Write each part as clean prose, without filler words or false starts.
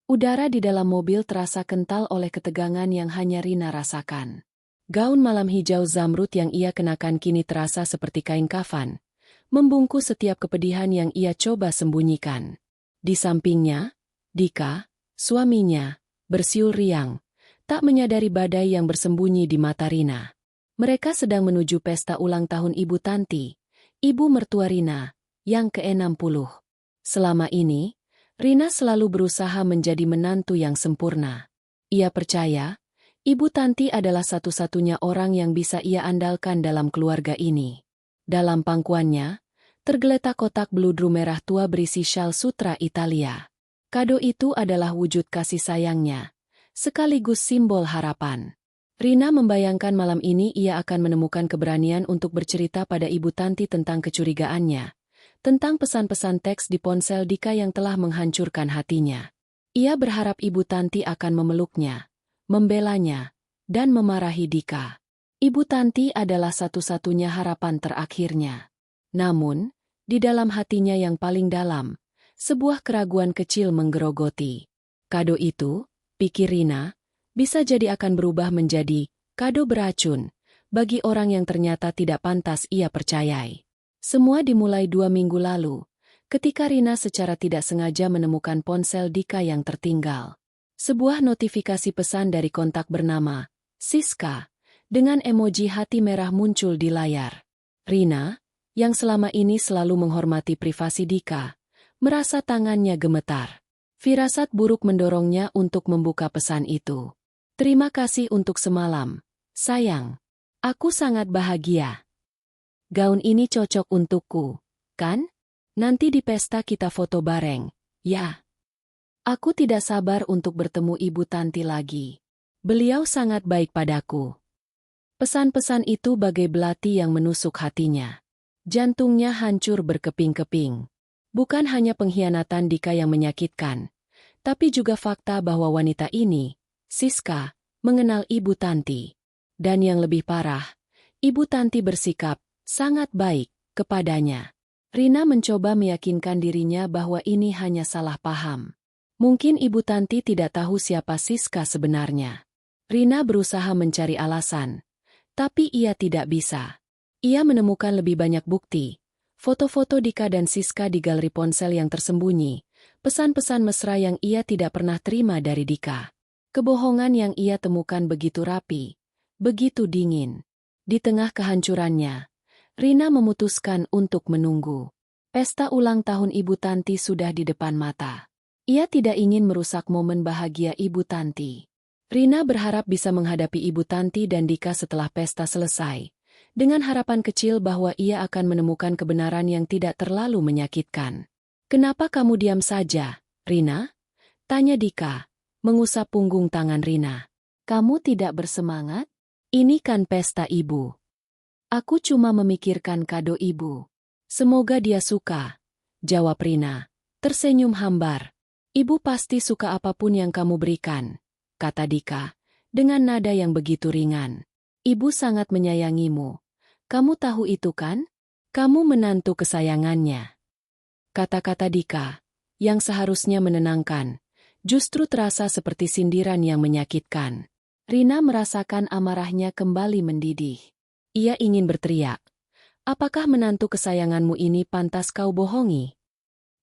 Udara di dalam mobil terasa kental oleh ketegangan yang hanya Rina rasakan. Gaun malam hijau zamrud yang ia kenakan kini terasa seperti kain kafan, membungkus setiap kepedihan yang ia coba sembunyikan. Di sampingnya, Dika, suaminya, bersiul riang, tak menyadari badai yang bersembunyi di mata Rina. Mereka sedang menuju pesta ulang tahun Ibu Tanti, ibu mertua Rina, yang ke-60. Selama ini, Rina selalu berusaha menjadi menantu yang sempurna. Ia percaya, Ibu Tanti adalah satu-satunya orang yang bisa ia andalkan dalam keluarga ini. Dalam pangkuannya, tergeletak kotak bludru merah tua berisi syal sutra Italia. Kado itu adalah wujud kasih sayangnya, sekaligus simbol harapan. Rina membayangkan malam ini ia akan menemukan keberanian untuk bercerita pada Ibu Tanti tentang kecurigaannya, tentang pesan-pesan teks di ponsel Dika yang telah menghancurkan hatinya. Ia berharap Ibu Tanti akan memeluknya, membelanya, dan memarahi Dika. Ibu Tanti adalah satu-satunya harapan terakhirnya. Namun, di dalam hatinya yang paling dalam, sebuah keraguan kecil menggerogoti. Kado itu, pikir Rina, bisa jadi akan berubah menjadi kado beracun bagi orang yang ternyata tidak pantas ia percayai. Semua dimulai 2 minggu lalu, ketika Rina secara tidak sengaja menemukan ponsel Dika yang tertinggal. Sebuah notifikasi pesan dari kontak bernama Siska, dengan emoji hati merah muncul di layar. Rina, yang selama ini selalu menghormati privasi Dika, merasa tangannya gemetar. Firasat buruk mendorongnya untuk membuka pesan itu. Terima kasih untuk semalam, sayang. Aku sangat bahagia. Gaun ini cocok untukku, kan? Nanti di pesta kita foto bareng, ya. Aku tidak sabar untuk bertemu Ibu Tanti lagi. Beliau sangat baik padaku. Pesan-pesan itu bagai belati yang menusuk hatinya. Jantungnya hancur berkeping-keping. Bukan hanya pengkhianatan Dika yang menyakitkan, tapi juga fakta bahwa wanita ini, Siska, mengenal Ibu Tanti. Dan yang lebih parah, Ibu Tanti bersikap sangat baik kepadanya. Rina mencoba meyakinkan dirinya bahwa ini hanya salah paham. Mungkin Ibu Tanti tidak tahu siapa Siska sebenarnya. Rina berusaha mencari alasan, tapi ia tidak bisa. Ia menemukan lebih banyak bukti, foto-foto Dika dan Siska di galeri ponsel yang tersembunyi, pesan-pesan mesra yang ia tidak pernah terima dari Dika. Kebohongan yang ia temukan begitu rapi, begitu dingin. Di tengah kehancurannya, Rina memutuskan untuk menunggu. Pesta ulang tahun Ibu Tanti sudah di depan mata. Ia tidak ingin merusak momen bahagia Ibu Tanti. Rina berharap bisa menghadapi Ibu Tanti dan Dika setelah pesta selesai, dengan harapan kecil bahwa ia akan menemukan kebenaran yang tidak terlalu menyakitkan. Kenapa kamu diam saja, Rina? Tanya Dika, mengusap punggung tangan Rina. Kamu tidak bersemangat? Ini kan pesta ibu. Aku cuma memikirkan kado ibu. Semoga dia suka, jawab Rina, tersenyum hambar. Ibu pasti suka apapun yang kamu berikan, kata Dika, dengan nada yang begitu ringan. Ibu sangat menyayangimu. Kamu tahu itu kan? Kamu menantu kesayangannya. Kata-kata Dika, yang seharusnya menenangkan, justru terasa seperti sindiran yang menyakitkan. Rina merasakan amarahnya kembali mendidih. Ia ingin berteriak, apakah menantu kesayanganmu ini pantas kau bohongi?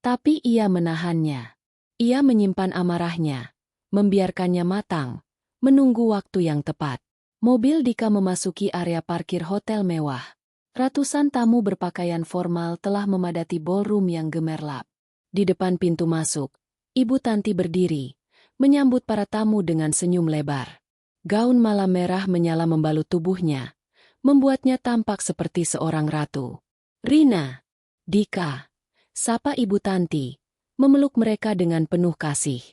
Tapi ia menahannya. Ia menyimpan amarahnya, membiarkannya matang, menunggu waktu yang tepat. Mobil Dika memasuki area parkir hotel mewah. Ratusan tamu berpakaian formal telah memadati ballroom yang gemerlap. Di depan pintu masuk, Ibu Tanti berdiri, menyambut para tamu dengan senyum lebar. Gaun malam merah menyala membalut tubuhnya, membuatnya tampak seperti seorang ratu. Rina, Dika, sapa Ibu Tanti, memeluk mereka dengan penuh kasih.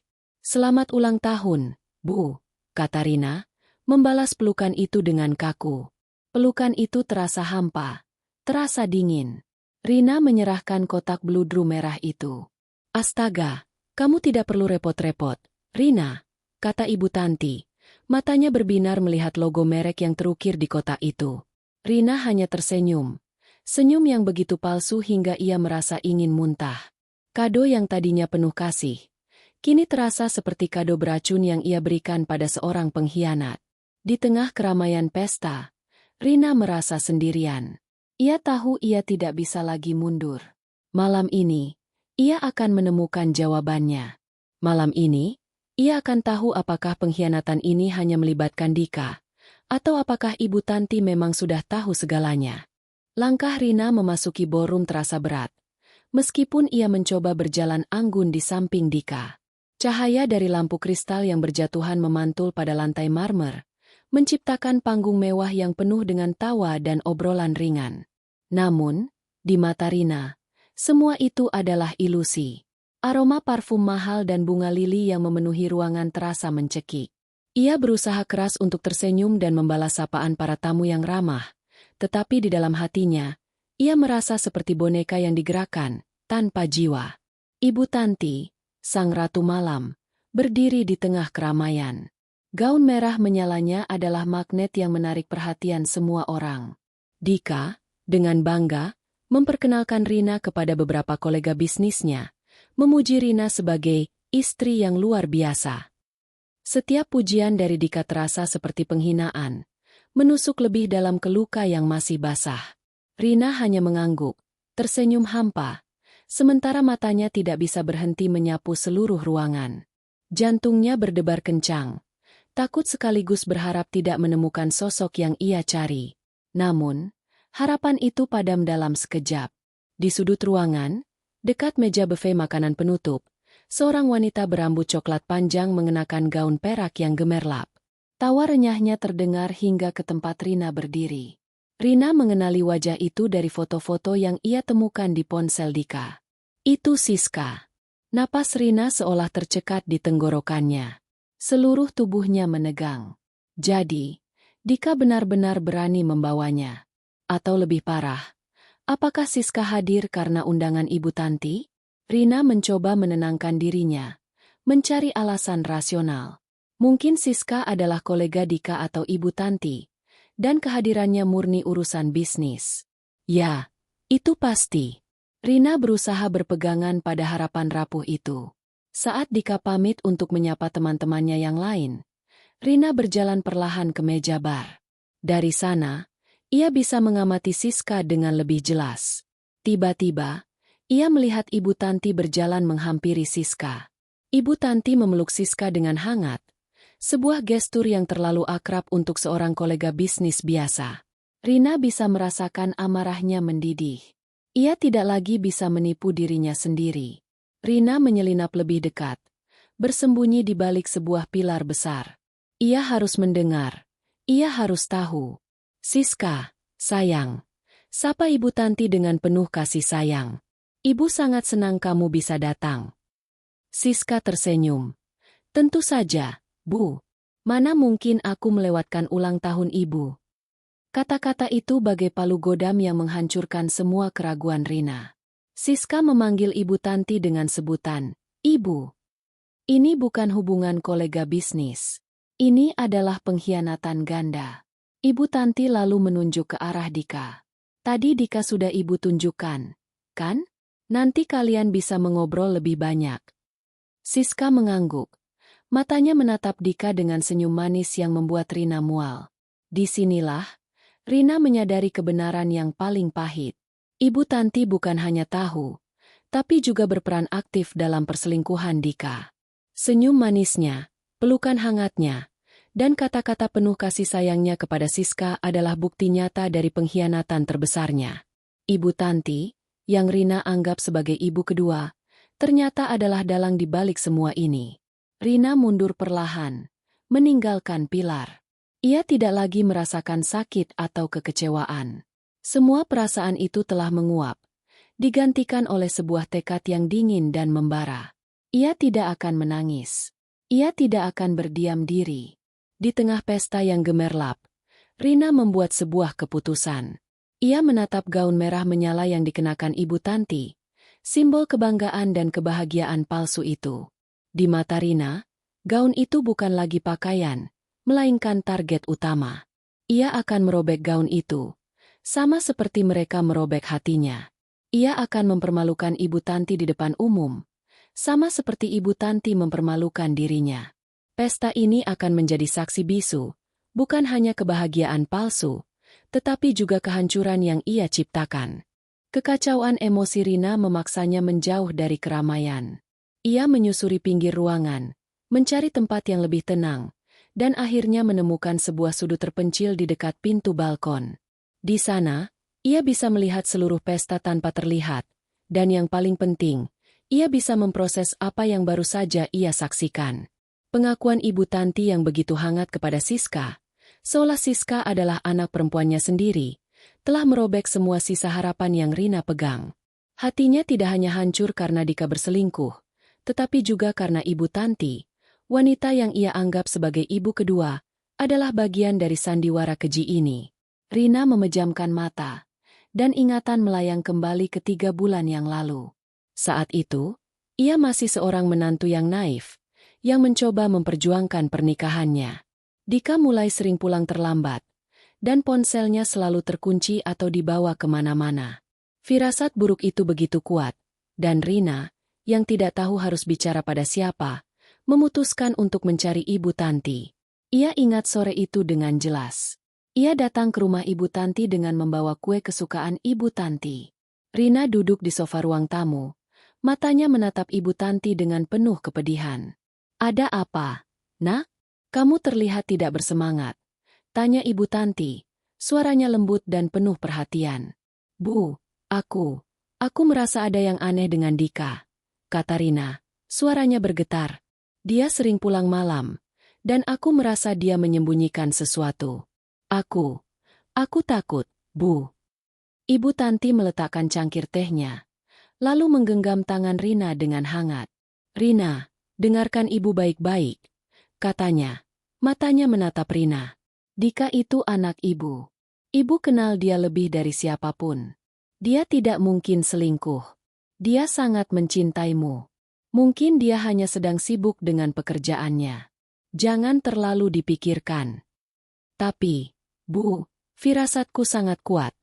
Selamat ulang tahun, Bu, kata Rina, membalas pelukan itu dengan kaku. Pelukan itu terasa hampa, terasa dingin. Rina menyerahkan kotak bludru merah itu. Astaga, kamu tidak perlu repot-repot, Rina, kata Ibu Tanti. Matanya berbinar melihat logo merek yang terukir di kotak itu. Rina hanya tersenyum. Senyum yang begitu palsu hingga ia merasa ingin muntah. Kado yang tadinya penuh kasih, kini terasa seperti kado beracun yang ia berikan pada seorang pengkhianat. Di tengah keramaian pesta, Rina merasa sendirian. Ia tahu ia tidak bisa lagi mundur. Malam ini, ia akan menemukan jawabannya. Malam ini, ia akan tahu apakah pengkhianatan ini hanya melibatkan Dika, atau apakah Ibu Tanti memang sudah tahu segalanya. Langkah Rina memasuki ballroom terasa berat, meskipun ia mencoba berjalan anggun di samping Dika. Cahaya dari lampu kristal yang berjatuhan memantul pada lantai marmer, menciptakan panggung mewah yang penuh dengan tawa dan obrolan ringan. Namun, di mata Rina, semua itu adalah ilusi. Aroma parfum mahal dan bunga lili yang memenuhi ruangan terasa mencekik. Ia berusaha keras untuk tersenyum dan membalas sapaan para tamu yang ramah, tetapi di dalam hatinya, ia merasa seperti boneka yang digerakkan, tanpa jiwa. Ibu Tanti, sang ratu malam, berdiri di tengah keramaian. Gaun merah menyalanya adalah magnet yang menarik perhatian semua orang. Dika, dengan bangga, memperkenalkan Rina kepada beberapa kolega bisnisnya, memuji Rina sebagai istri yang luar biasa. Setiap pujian dari Dika terasa seperti penghinaan, menusuk lebih dalam ke luka yang masih basah. Rina hanya mengangguk, tersenyum hampa, sementara matanya tidak bisa berhenti menyapu seluruh ruangan. Jantungnya berdebar kencang, takut sekaligus berharap tidak menemukan sosok yang ia cari. Namun, harapan itu padam dalam sekejap. Di sudut ruangan, dekat meja buffet makanan penutup, seorang wanita berambut coklat panjang mengenakan gaun perak yang gemerlap. Tawa renyahnya terdengar hingga ke tempat Rina berdiri. Rina mengenali wajah itu dari foto-foto yang ia temukan di ponsel Dika. Itu Siska. Napas Rina seolah tercekat di tenggorokannya. Seluruh tubuhnya menegang. Jadi, Dika benar-benar berani membawanya. Atau lebih parah, apakah Siska hadir karena undangan Ibu Tanti? Rina mencoba menenangkan dirinya, mencari alasan rasional. Mungkin Siska adalah kolega Dika atau Ibu Tanti, dan kehadirannya murni urusan bisnis. Ya, itu pasti. Rina berusaha berpegangan pada harapan rapuh itu. Saat Dika pamit untuk menyapa teman-temannya yang lain, Rina berjalan perlahan ke meja bar. Dari sana, ia bisa mengamati Siska dengan lebih jelas. Tiba-tiba, ia melihat Ibu Tanti berjalan menghampiri Siska. Ibu Tanti memeluk Siska dengan hangat, sebuah gestur yang terlalu akrab untuk seorang kolega bisnis biasa. Rina bisa merasakan amarahnya mendidih. Ia tidak lagi bisa menipu dirinya sendiri. Rina menyelinap lebih dekat, bersembunyi di balik sebuah pilar besar. Ia harus mendengar. Ia harus tahu. Siska, sayang. Sapa Ibu Tanti dengan penuh kasih sayang. Ibu sangat senang kamu bisa datang. Siska tersenyum. Tentu saja, Bu. Mana mungkin aku melewatkan ulang tahun Ibu? Kata-kata itu bagai palu godam yang menghancurkan semua keraguan Rina. Siska memanggil Ibu Tanti dengan sebutan, Ibu. Ini bukan hubungan kolega bisnis. Ini adalah pengkhianatan ganda. Ibu Tanti lalu menunjuk ke arah Dika. Tadi Dika sudah Ibu tunjukkan, kan? Nanti kalian bisa mengobrol lebih banyak. Siska mengangguk. Matanya menatap Dika dengan senyum manis yang membuat Rina mual. Disinilah, Rina menyadari kebenaran yang paling pahit. Ibu Tanti bukan hanya tahu, tapi juga berperan aktif dalam perselingkuhan Dika. Senyum manisnya, pelukan hangatnya, dan kata-kata penuh kasih sayangnya kepada Siska adalah bukti nyata dari pengkhianatan terbesarnya. Ibu Tanti, yang Rina anggap sebagai ibu kedua, ternyata adalah dalang di balik semua ini. Rina mundur perlahan, meninggalkan pilar. Ia tidak lagi merasakan sakit atau kekecewaan. Semua perasaan itu telah menguap, digantikan oleh sebuah tekad yang dingin dan membara. Ia tidak akan menangis. Ia tidak akan berdiam diri. Di tengah pesta yang gemerlap, Rina membuat sebuah keputusan. Ia menatap gaun merah menyala yang dikenakan Ibu Tanti, simbol kebanggaan dan kebahagiaan palsu itu. Di mata Rina, gaun itu bukan lagi pakaian, melainkan target utama. Ia akan merobek gaun itu, sama seperti mereka merobek hatinya. Ia akan mempermalukan Ibu Tanti di depan umum, sama seperti ibu Tanti mempermalukan dirinya. Pesta ini akan menjadi saksi bisu, bukan hanya kebahagiaan palsu, tetapi juga kehancuran yang ia ciptakan. Kekacauan emosi Rina memaksanya menjauh dari keramaian. Ia menyusuri pinggir ruangan, mencari tempat yang lebih tenang, dan akhirnya menemukan sebuah sudut terpencil di dekat pintu balkon. Di sana, ia bisa melihat seluruh pesta tanpa terlihat, dan yang paling penting, ia bisa memproses apa yang baru saja ia saksikan. Pengakuan Ibu Tanti yang begitu hangat kepada Siska, seolah Siska adalah anak perempuannya sendiri, telah merobek semua sisa harapan yang Rina pegang. Hatinya tidak hanya hancur karena Dika berselingkuh, tetapi juga karena Ibu Tanti, wanita yang ia anggap sebagai ibu kedua, adalah bagian dari sandiwara keji ini. Rina memejamkan mata, dan ingatan melayang kembali ke 3 bulan yang lalu. Saat itu, ia masih seorang menantu yang naif, yang mencoba memperjuangkan pernikahannya. Dika mulai sering pulang terlambat, dan ponselnya selalu terkunci atau dibawa kemana-mana. Firasat buruk itu begitu kuat, dan Rina, yang tidak tahu harus bicara pada siapa, memutuskan untuk mencari Ibu Tanti. Ia ingat sore itu dengan jelas. Ia datang ke rumah Ibu Tanti dengan membawa kue kesukaan Ibu Tanti. Rina duduk di sofa ruang tamu, matanya menatap Ibu Tanti dengan penuh kepedihan. "Ada apa, Nak? Kamu terlihat tidak bersemangat," tanya Ibu Tanti, suaranya lembut dan penuh perhatian. "Bu, aku merasa ada yang aneh dengan Dika," kata Rina, suaranya bergetar. "Dia sering pulang malam, dan aku merasa dia menyembunyikan sesuatu. Aku takut, Bu." Ibu Tanti meletakkan cangkir tehnya, lalu menggenggam tangan Rina dengan hangat. "Rina, dengarkan Ibu baik-baik," katanya. Matanya menatap Rina. "Dika itu anak Ibu. Ibu kenal dia lebih dari siapapun. Dia tidak mungkin selingkuh. Dia sangat mencintaimu. Mungkin dia hanya sedang sibuk dengan pekerjaannya. Jangan terlalu dipikirkan." "Tapi, Bu, firasatku sangat kuat,"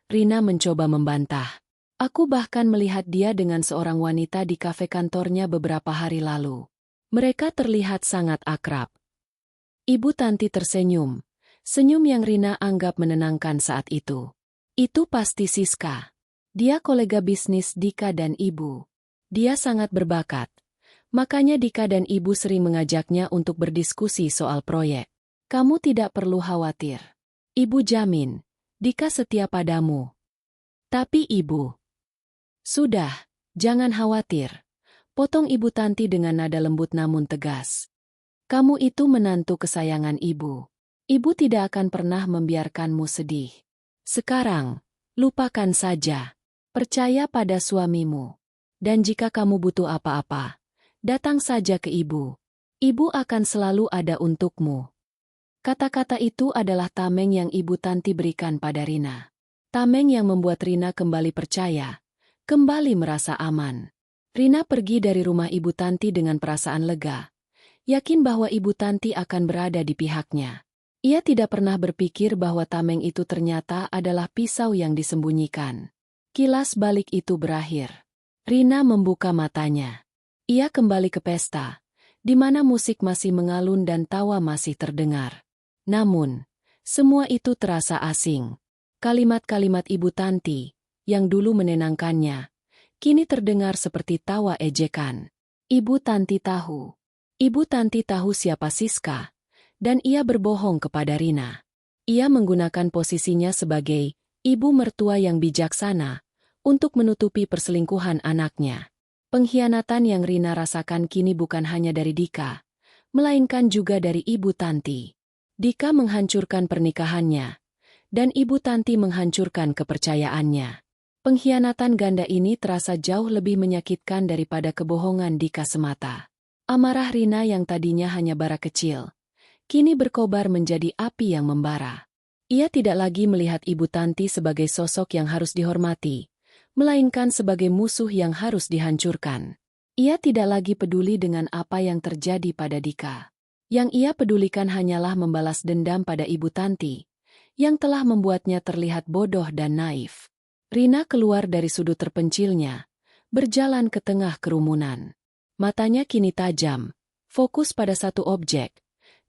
Rina mencoba membantah. "Aku bahkan melihat dia dengan seorang wanita di kafe kantornya beberapa hari lalu. Mereka terlihat sangat akrab." Ibu Tanti tersenyum, senyum yang Rina anggap menenangkan saat itu. "Itu pasti Siska. Dia kolega bisnis Dika dan Ibu. Dia sangat berbakat. Makanya Dika dan Ibu sering mengajaknya untuk berdiskusi soal proyek. Kamu tidak perlu khawatir. Ibu jamin, Dika setia padamu." "Tapi Ibu..." "Sudah, jangan khawatir," potong Ibu Tanti dengan nada lembut namun tegas. "Kamu itu menantu kesayangan Ibu. Ibu tidak akan pernah membiarkanmu sedih. Sekarang, lupakan saja. Percaya pada suamimu. Dan jika kamu butuh apa-apa, datang saja ke Ibu. Ibu akan selalu ada untukmu." Kata-kata itu adalah tameng yang Ibu Tanti berikan pada Rina. Tameng yang membuat Rina kembali percaya, kembali merasa aman. Rina pergi dari rumah Ibu Tanti dengan perasaan lega, yakin bahwa Ibu Tanti akan berada di pihaknya. Ia tidak pernah berpikir bahwa tameng itu ternyata adalah pisau yang disembunyikan. Kilas balik itu berakhir. Rina membuka matanya. Ia kembali ke pesta, di mana musik masih mengalun dan tawa masih terdengar. Namun, semua itu terasa asing. Kalimat-kalimat Ibu Tanti, yang dulu menenangkannya, kini terdengar seperti tawa ejekan. Ibu Tanti tahu siapa Siska, dan ia berbohong kepada Rina. Ia menggunakan posisinya sebagai ibu mertua yang bijaksana untuk menutupi perselingkuhan anaknya. Pengkhianatan yang Rina rasakan kini bukan hanya dari Dika, melainkan juga dari Ibu Tanti. Dika menghancurkan pernikahannya, dan Ibu Tanti menghancurkan kepercayaannya. Pengkhianatan ganda ini terasa jauh lebih menyakitkan daripada kebohongan Dika semata. Amarah Rina yang tadinya hanya bara kecil, kini berkobar menjadi api yang membara. Ia tidak lagi melihat Ibu Tanti sebagai sosok yang harus dihormati, melainkan sebagai musuh yang harus dihancurkan. Ia tidak lagi peduli dengan apa yang terjadi pada Dika. Yang ia pedulikan hanyalah membalas dendam pada Ibu Tanti, yang telah membuatnya terlihat bodoh dan naif. Rina keluar dari sudut terpencilnya, berjalan ke tengah kerumunan. Matanya kini tajam, fokus pada satu objek.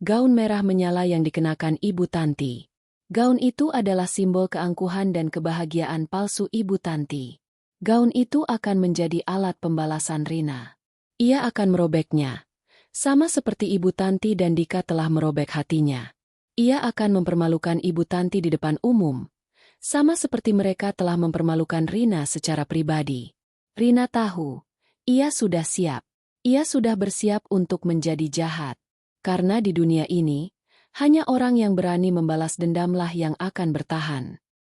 Gaun merah menyala yang dikenakan Ibu Tanti. Gaun itu adalah simbol keangkuhan dan kebahagiaan palsu Ibu Tanti. Gaun itu akan menjadi alat pembalasan Rina. Ia akan merobeknya. Sama seperti Ibu Tanti dan Dika telah merobek hatinya. Ia akan mempermalukan Ibu Tanti di depan umum. Sama seperti mereka telah mempermalukan Rina secara pribadi. Rina tahu, ia sudah siap. Ia sudah bersiap untuk menjadi jahat. Karena di dunia ini, hanya orang yang berani membalas dendamlah yang akan bertahan.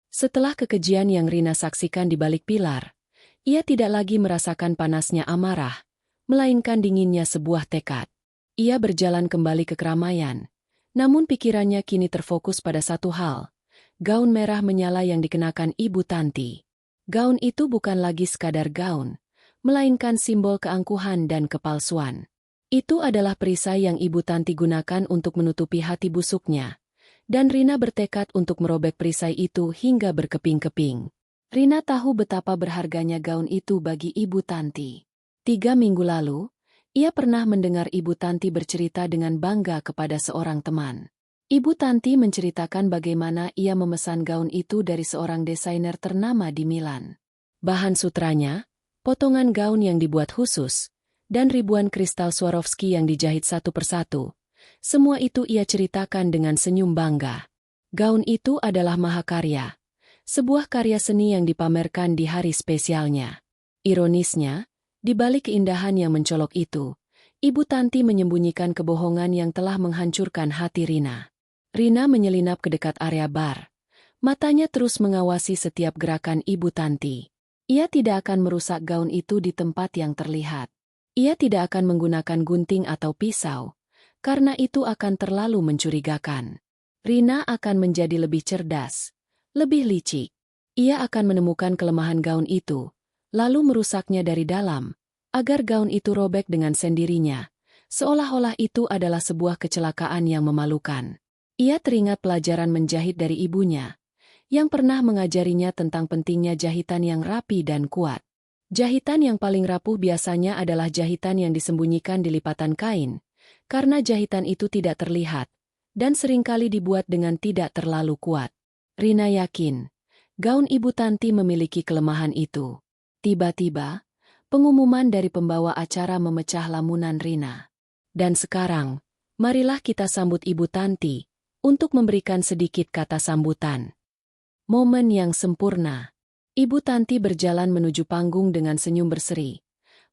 Setelah kekejian yang Rina saksikan di balik pilar, ia tidak lagi merasakan panasnya amarah, melainkan dinginnya sebuah tekad. Ia berjalan kembali ke keramaian, namun pikirannya kini terfokus pada satu hal. Gaun merah menyala yang dikenakan Ibu Tanti. Gaun itu bukan lagi sekadar gaun, melainkan simbol keangkuhan dan kepalsuan. Itu adalah perisai yang Ibu Tanti gunakan untuk menutupi hati busuknya. Dan Rina bertekad untuk merobek perisai itu hingga berkeping-keping. Rina tahu betapa berharganya gaun itu bagi Ibu Tanti. 3 minggu lalu, ia pernah mendengar Ibu Tanti bercerita dengan bangga kepada seorang teman. Ibu Tanti menceritakan bagaimana ia memesan gaun itu dari seorang desainer ternama di Milan. Bahan sutranya, potongan gaun yang dibuat khusus, dan ribuan kristal Swarovski yang dijahit satu persatu. Semua itu ia ceritakan dengan senyum bangga. Gaun itu adalah mahakarya, sebuah karya seni yang dipamerkan di hari spesialnya. Ironisnya, di balik keindahan yang mencolok itu, Ibu Tanti menyembunyikan kebohongan yang telah menghancurkan hati Rina. Rina menyelinap ke dekat area bar. Matanya terus mengawasi setiap gerakan Ibu Tanti. Ia tidak akan merusak gaun itu di tempat yang terlihat. Ia tidak akan menggunakan gunting atau pisau, karena itu akan terlalu mencurigakan. Rina akan menjadi lebih cerdas, lebih licik. Ia akan menemukan kelemahan gaun itu, lalu merusaknya dari dalam, agar gaun itu robek dengan sendirinya, seolah-olah itu adalah sebuah kecelakaan yang memalukan. Ia teringat pelajaran menjahit dari ibunya, yang pernah mengajarinya tentang pentingnya jahitan yang rapi dan kuat. Jahitan yang paling rapuh biasanya adalah jahitan yang disembunyikan di lipatan kain, karena jahitan itu tidak terlihat, dan seringkali dibuat dengan tidak terlalu kuat. Rina yakin, gaun Ibu Tanti memiliki kelemahan itu. Tiba-tiba, pengumuman dari pembawa acara memecah lamunan Rina. Dan sekarang, marilah kita sambut Ibu Tanti, untuk memberikan sedikit kata sambutan. Momen yang sempurna. Ibu Tanti berjalan menuju panggung dengan senyum berseri.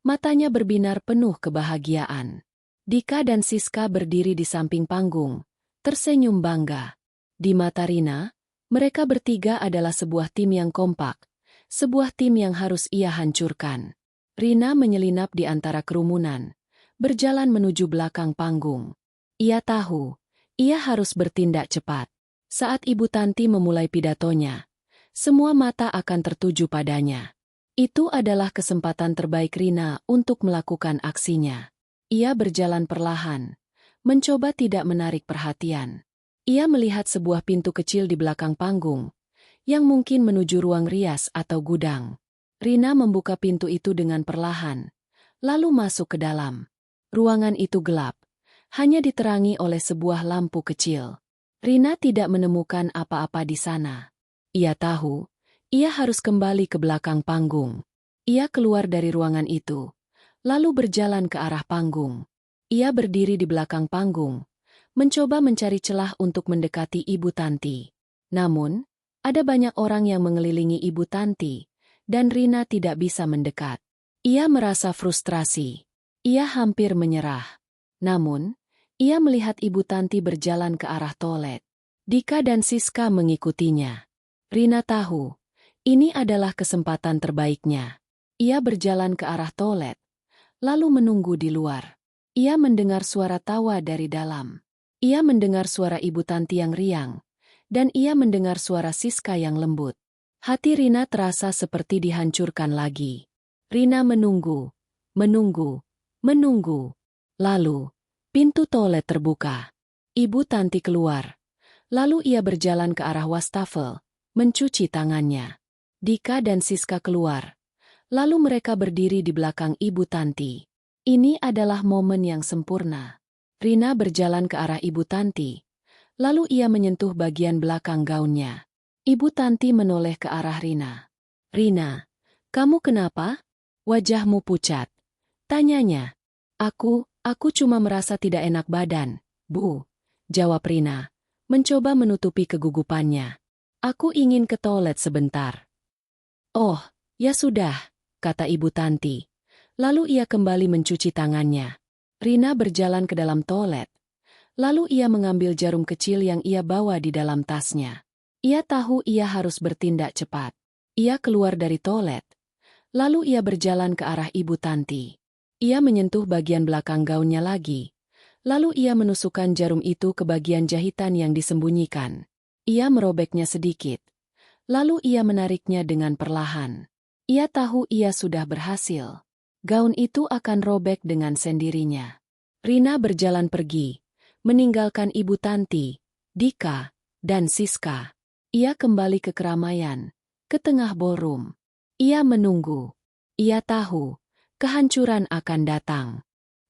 Matanya berbinar penuh kebahagiaan. Dika dan Siska berdiri di samping panggung, tersenyum bangga. Di mata Rina, mereka bertiga adalah sebuah tim yang kompak, sebuah tim yang harus ia hancurkan. Rina menyelinap di antara kerumunan, berjalan menuju belakang panggung. Ia tahu, ia harus bertindak cepat. Saat Ibu Tanti memulai pidatonya, semua mata akan tertuju padanya. Itu adalah kesempatan terbaik Rina untuk melakukan aksinya. Ia berjalan perlahan, mencoba tidak menarik perhatian. Ia melihat sebuah pintu kecil di belakang panggung, yang mungkin menuju ruang rias atau gudang. Rina membuka pintu itu dengan perlahan, lalu masuk ke dalam. Ruangan itu gelap, hanya diterangi oleh sebuah lampu kecil. Rina tidak menemukan apa-apa di sana. Ia tahu, ia harus kembali ke belakang panggung. Ia keluar dari ruangan itu, lalu berjalan ke arah panggung. Ia berdiri di belakang panggung, mencoba mencari celah untuk mendekati Ibu Tanti. Namun, ada banyak orang yang mengelilingi Ibu Tanti, dan Rina tidak bisa mendekat. Ia merasa frustrasi. Ia hampir menyerah. Namun, ia melihat Ibu Tanti berjalan ke arah toilet. Dika dan Siska mengikutinya. Rina tahu, ini adalah kesempatan terbaiknya. Ia berjalan ke arah toilet, lalu menunggu di luar. Ia mendengar suara tawa dari dalam. Ia mendengar suara Ibu Tanti yang riang, dan ia mendengar suara Siska yang lembut. Hati Rina terasa seperti dihancurkan lagi. Rina menunggu, menunggu, menunggu. Lalu, pintu toilet terbuka. Ibu Tanti keluar. Lalu ia berjalan ke arah wastafel, mencuci tangannya. Dika dan Siska keluar. Lalu mereka berdiri di belakang Ibu Tanti. Ini adalah momen yang sempurna. Rina berjalan ke arah Ibu Tanti. Lalu ia menyentuh bagian belakang gaunnya. Ibu Tanti menoleh ke arah Rina. "Rina, kamu kenapa? Wajahmu pucat." Tanyanya. Aku cuma merasa tidak enak badan, Bu," jawab Rina, mencoba menutupi kegugupannya. "Aku ingin ke toilet sebentar." "Oh, ya sudah," kata Ibu Tanti. Lalu ia kembali mencuci tangannya. Rina berjalan ke dalam toilet. Lalu ia mengambil jarum kecil yang ia bawa di dalam tasnya. Ia tahu ia harus bertindak cepat. Ia keluar dari toilet. Lalu ia berjalan ke arah Ibu Tanti. Ia menyentuh bagian belakang gaunnya lagi. Lalu ia menusukkan jarum itu ke bagian jahitan yang disembunyikan. Ia merobeknya sedikit. Lalu ia menariknya dengan perlahan. Ia tahu ia sudah berhasil. Gaun itu akan robek dengan sendirinya. Rina berjalan pergi, meninggalkan Ibu Tanti, Dika, dan Siska. Ia kembali ke keramaian, ke tengah ballroom. Ia menunggu. Ia tahu, kehancuran akan datang.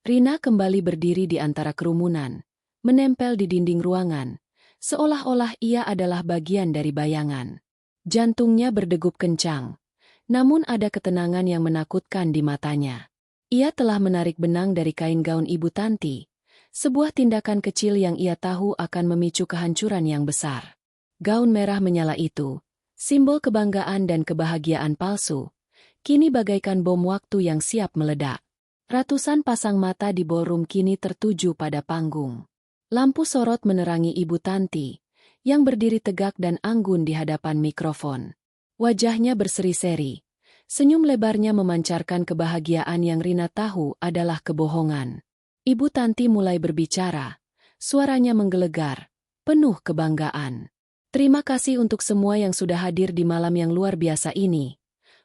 Rina kembali berdiri di antara kerumunan, menempel di dinding ruangan, seolah-olah ia adalah bagian dari bayangan. Jantungnya berdegup kencang, namun ada ketenangan yang menakutkan di matanya. Ia telah menarik benang dari kain gaun Ibu Tanti, sebuah tindakan kecil yang ia tahu akan memicu kehancuran yang besar. Gaun merah menyala itu, simbol kebanggaan dan kebahagiaan palsu, kini bagaikan bom waktu yang siap meledak. Ratusan pasang mata di ballroom kini tertuju pada panggung. Lampu sorot menerangi Ibu Tanti, yang berdiri tegak dan anggun di hadapan mikrofon. Wajahnya berseri-seri. Senyum lebarnya memancarkan kebahagiaan yang Rina tahu adalah kebohongan. Ibu Tanti mulai berbicara. Suaranya menggelegar, penuh kebanggaan. "Terima kasih untuk semua yang sudah hadir di malam yang luar biasa ini,"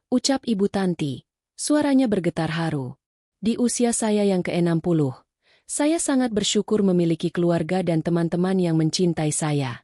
ucap Ibu Tanti. Suaranya bergetar haru. "Di usia saya yang ke-60, saya sangat bersyukur memiliki keluarga dan teman-teman yang mencintai saya."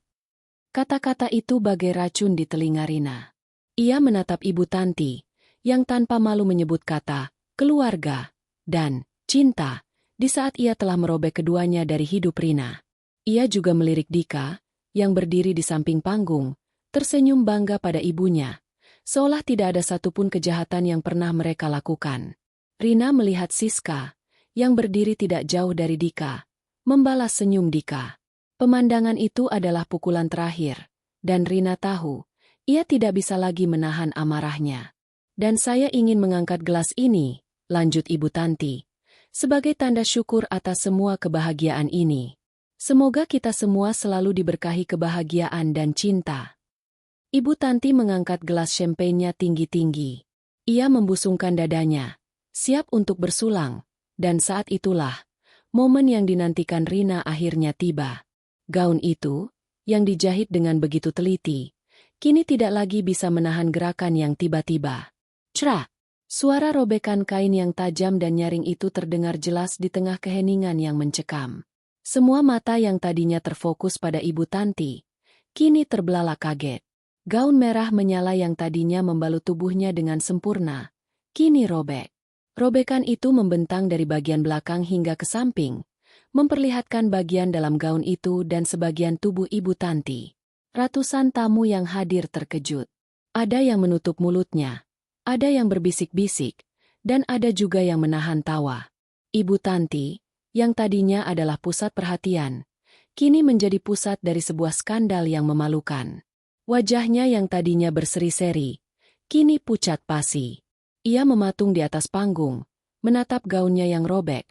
Kata-kata itu bagai racun di telinga Rina. Ia menatap Ibu Tanti, yang tanpa malu menyebut kata, keluarga, dan cinta, di saat ia telah merobek keduanya dari hidup Rina. Ia juga melirik Dika, yang berdiri di samping panggung, tersenyum bangga pada ibunya, seolah tidak ada satupun kejahatan yang pernah mereka lakukan. Rina melihat Siska, yang berdiri tidak jauh dari Dika, membalas senyum Dika. Pemandangan itu adalah pukulan terakhir, dan Rina tahu, ia tidak bisa lagi menahan amarahnya. "Dan saya ingin mengangkat gelas ini," lanjut Ibu Tanti, "sebagai tanda syukur atas semua kebahagiaan ini. Semoga kita semua selalu diberkahi kebahagiaan dan cinta." Ibu Tanti mengangkat gelas champagne-nya tinggi-tinggi. Ia membusungkan dadanya, siap untuk bersulang, dan saat itulah, momen yang dinantikan Rina akhirnya tiba. Gaun itu, yang dijahit dengan begitu teliti, kini tidak lagi bisa menahan gerakan yang tiba-tiba. Crak! Suara robekan kain yang tajam dan nyaring itu terdengar jelas di tengah keheningan yang mencekam. Semua mata yang tadinya terfokus pada Ibu Tanti, kini terbelalak kaget. Gaun merah menyala yang tadinya membalut tubuhnya dengan sempurna, kini robek. Robekan itu membentang dari bagian belakang hingga ke samping, memperlihatkan bagian dalam gaun itu dan sebagian tubuh Ibu Tanti. Ratusan tamu yang hadir terkejut. Ada yang menutup mulutnya. Ada yang berbisik-bisik, dan ada juga yang menahan tawa. Ibu Tanti, yang tadinya adalah pusat perhatian, kini menjadi pusat dari sebuah skandal yang memalukan. Wajahnya yang tadinya berseri-seri, kini pucat pasi. Ia mematung di atas panggung, menatap gaunnya yang robek.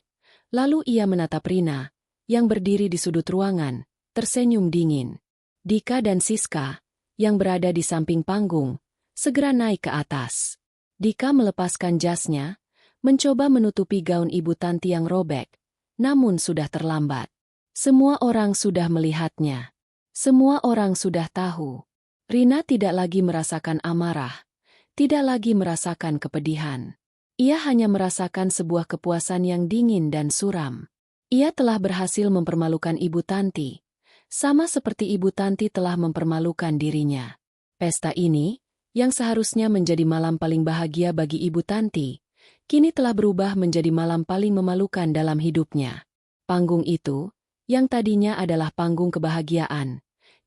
Lalu ia menatap Rina, yang berdiri di sudut ruangan, tersenyum dingin. Dika dan Siska, yang berada di samping panggung, segera naik ke atas. Dika melepaskan jasnya, mencoba menutupi gaun Ibu Tanti yang robek, namun sudah terlambat. Semua orang sudah melihatnya. Semua orang sudah tahu. Rina tidak lagi merasakan amarah, tidak lagi merasakan kepedihan. Ia hanya merasakan sebuah kepuasan yang dingin dan suram. Ia telah berhasil mempermalukan Ibu Tanti, sama seperti Ibu Tanti telah mempermalukan dirinya. Pesta ini, yang seharusnya menjadi malam paling bahagia bagi Ibu Tanti, kini telah berubah menjadi malam paling memalukan dalam hidupnya. Panggung itu, yang tadinya adalah panggung kebahagiaan,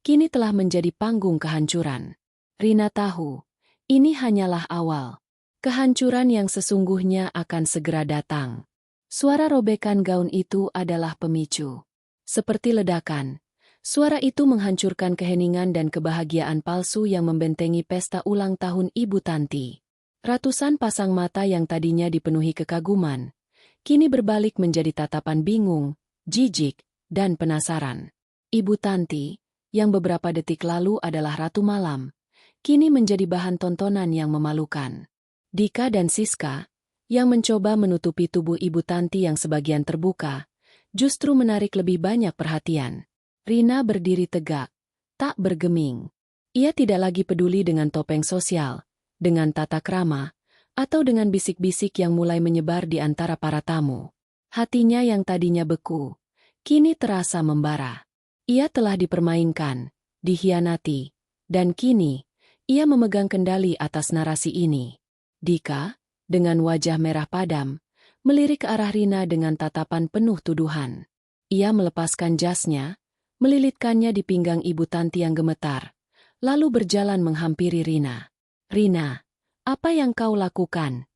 kini telah menjadi panggung kehancuran. Rina tahu, ini hanyalah awal. Kehancuran yang sesungguhnya akan segera datang. Suara robekan gaun itu adalah pemicu. Seperti ledakan, suara itu menghancurkan keheningan dan kebahagiaan palsu yang membentengi pesta ulang tahun Ibu Tanti. Ratusan pasang mata yang tadinya dipenuhi kekaguman, kini berbalik menjadi tatapan bingung, jijik, dan penasaran. Ibu Tanti, yang beberapa detik lalu adalah Ratu Malam, kini menjadi bahan tontonan yang memalukan. Dika dan Siska, yang mencoba menutupi tubuh Ibu Tanti yang sebagian terbuka, justru menarik lebih banyak perhatian. Rina berdiri tegak, tak bergeming. Ia tidak lagi peduli dengan topeng sosial, dengan tata krama, atau dengan bisik-bisik yang mulai menyebar di antara para tamu. Hatinya yang tadinya beku, kini terasa membara. Ia telah dipermainkan, dikhianati, dan kini, ia memegang kendali atas narasi ini. Dika, dengan wajah merah padam, melirik ke arah Rina dengan tatapan penuh tuduhan. Ia melepaskan jasnya, melilitkannya di pinggang Ibu Tanti yang gemetar, lalu berjalan menghampiri Rina. "Rina, apa yang kau lakukan?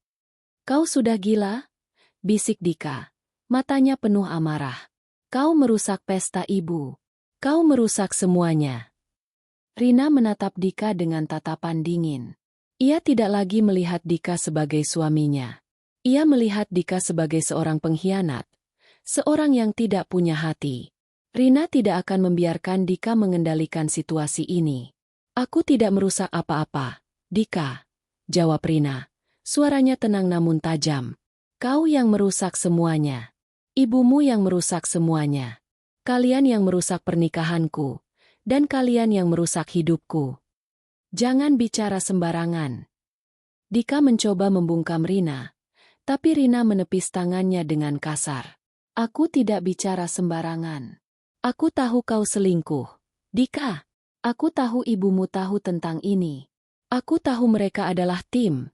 Kau sudah gila?" bisik Dika, matanya penuh amarah. "Kau merusak pesta ibu. Kau merusak semuanya." Rina menatap Dika dengan tatapan dingin. Ia tidak lagi melihat Dika sebagai suaminya. Ia melihat Dika sebagai seorang pengkhianat, seorang yang tidak punya hati. Rina tidak akan membiarkan Dika mengendalikan situasi ini. "Aku tidak merusak apa-apa, Dika," jawab Rina. Suaranya tenang namun tajam. "Kau yang merusak semuanya. Ibumu yang merusak semuanya. Kalian yang merusak pernikahanku, dan kalian yang merusak hidupku. Jangan bicara sembarangan." Dika mencoba membungkam Rina, tapi Rina menepis tangannya dengan kasar. "Aku tidak bicara sembarangan. Aku tahu kau selingkuh. Dika, aku tahu ibumu tahu tentang ini. Aku tahu mereka adalah tim,"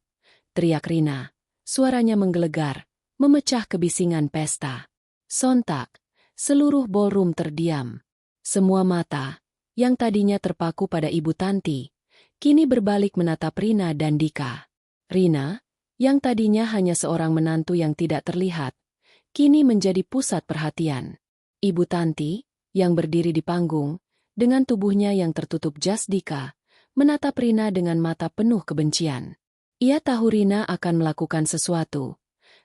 teriak Rina. Suaranya menggelegar, memecah kebisingan pesta. Sontak, seluruh ballroom terdiam. Semua mata, yang tadinya terpaku pada Ibu Tanti, kini berbalik menatap Rina dan Dika. Rina, yang tadinya hanya seorang menantu yang tidak terlihat, kini menjadi pusat perhatian. Ibu Tanti, yang berdiri di panggung, dengan tubuhnya yang tertutup jas Dika, menatap Rina dengan mata penuh kebencian. Ia tahu Rina akan melakukan sesuatu,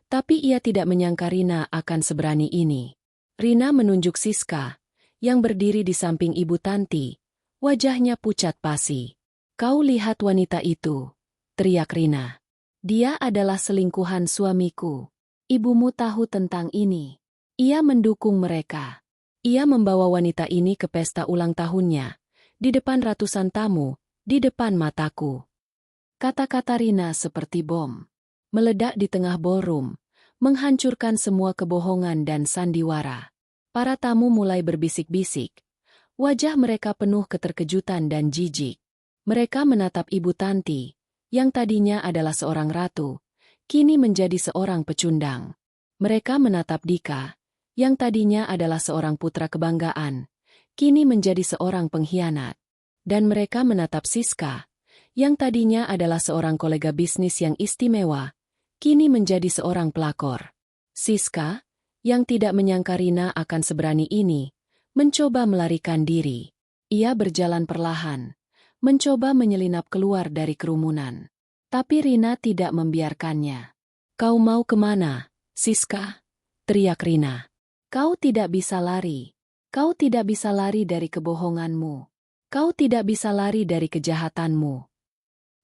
tapi ia tidak menyangka Rina akan seberani ini. Rina menunjuk Siska, yang berdiri di samping Ibu Tanti, wajahnya pucat pasi. "Kau lihat wanita itu?" teriak Rina. "Dia adalah selingkuhan suamiku. Ibumu tahu tentang ini. Ia mendukung mereka. Ia membawa wanita ini ke pesta ulang tahunnya, di depan ratusan tamu, di depan mataku." Kata-kata Rina seperti bom. Meledak di tengah ballroom, menghancurkan semua kebohongan dan sandiwara. Para tamu mulai berbisik-bisik. Wajah mereka penuh keterkejutan dan jijik. Mereka menatap Ibu Tanti, yang tadinya adalah seorang ratu, kini menjadi seorang pecundang. Mereka menatap Dika, yang tadinya adalah seorang putra kebanggaan, kini menjadi seorang pengkhianat. Dan mereka menatap Siska, yang tadinya adalah seorang kolega bisnis yang istimewa, kini menjadi seorang pelakor. Siska, yang tidak menyangka Rina akan seberani ini, mencoba melarikan diri. Ia berjalan perlahan, mencoba menyelinap keluar dari kerumunan. Tapi Rina tidak membiarkannya. "Kau mau kemana, Siska?" teriak Rina. "Kau tidak bisa lari. Kau tidak bisa lari dari kebohonganmu. Kau tidak bisa lari dari kejahatanmu."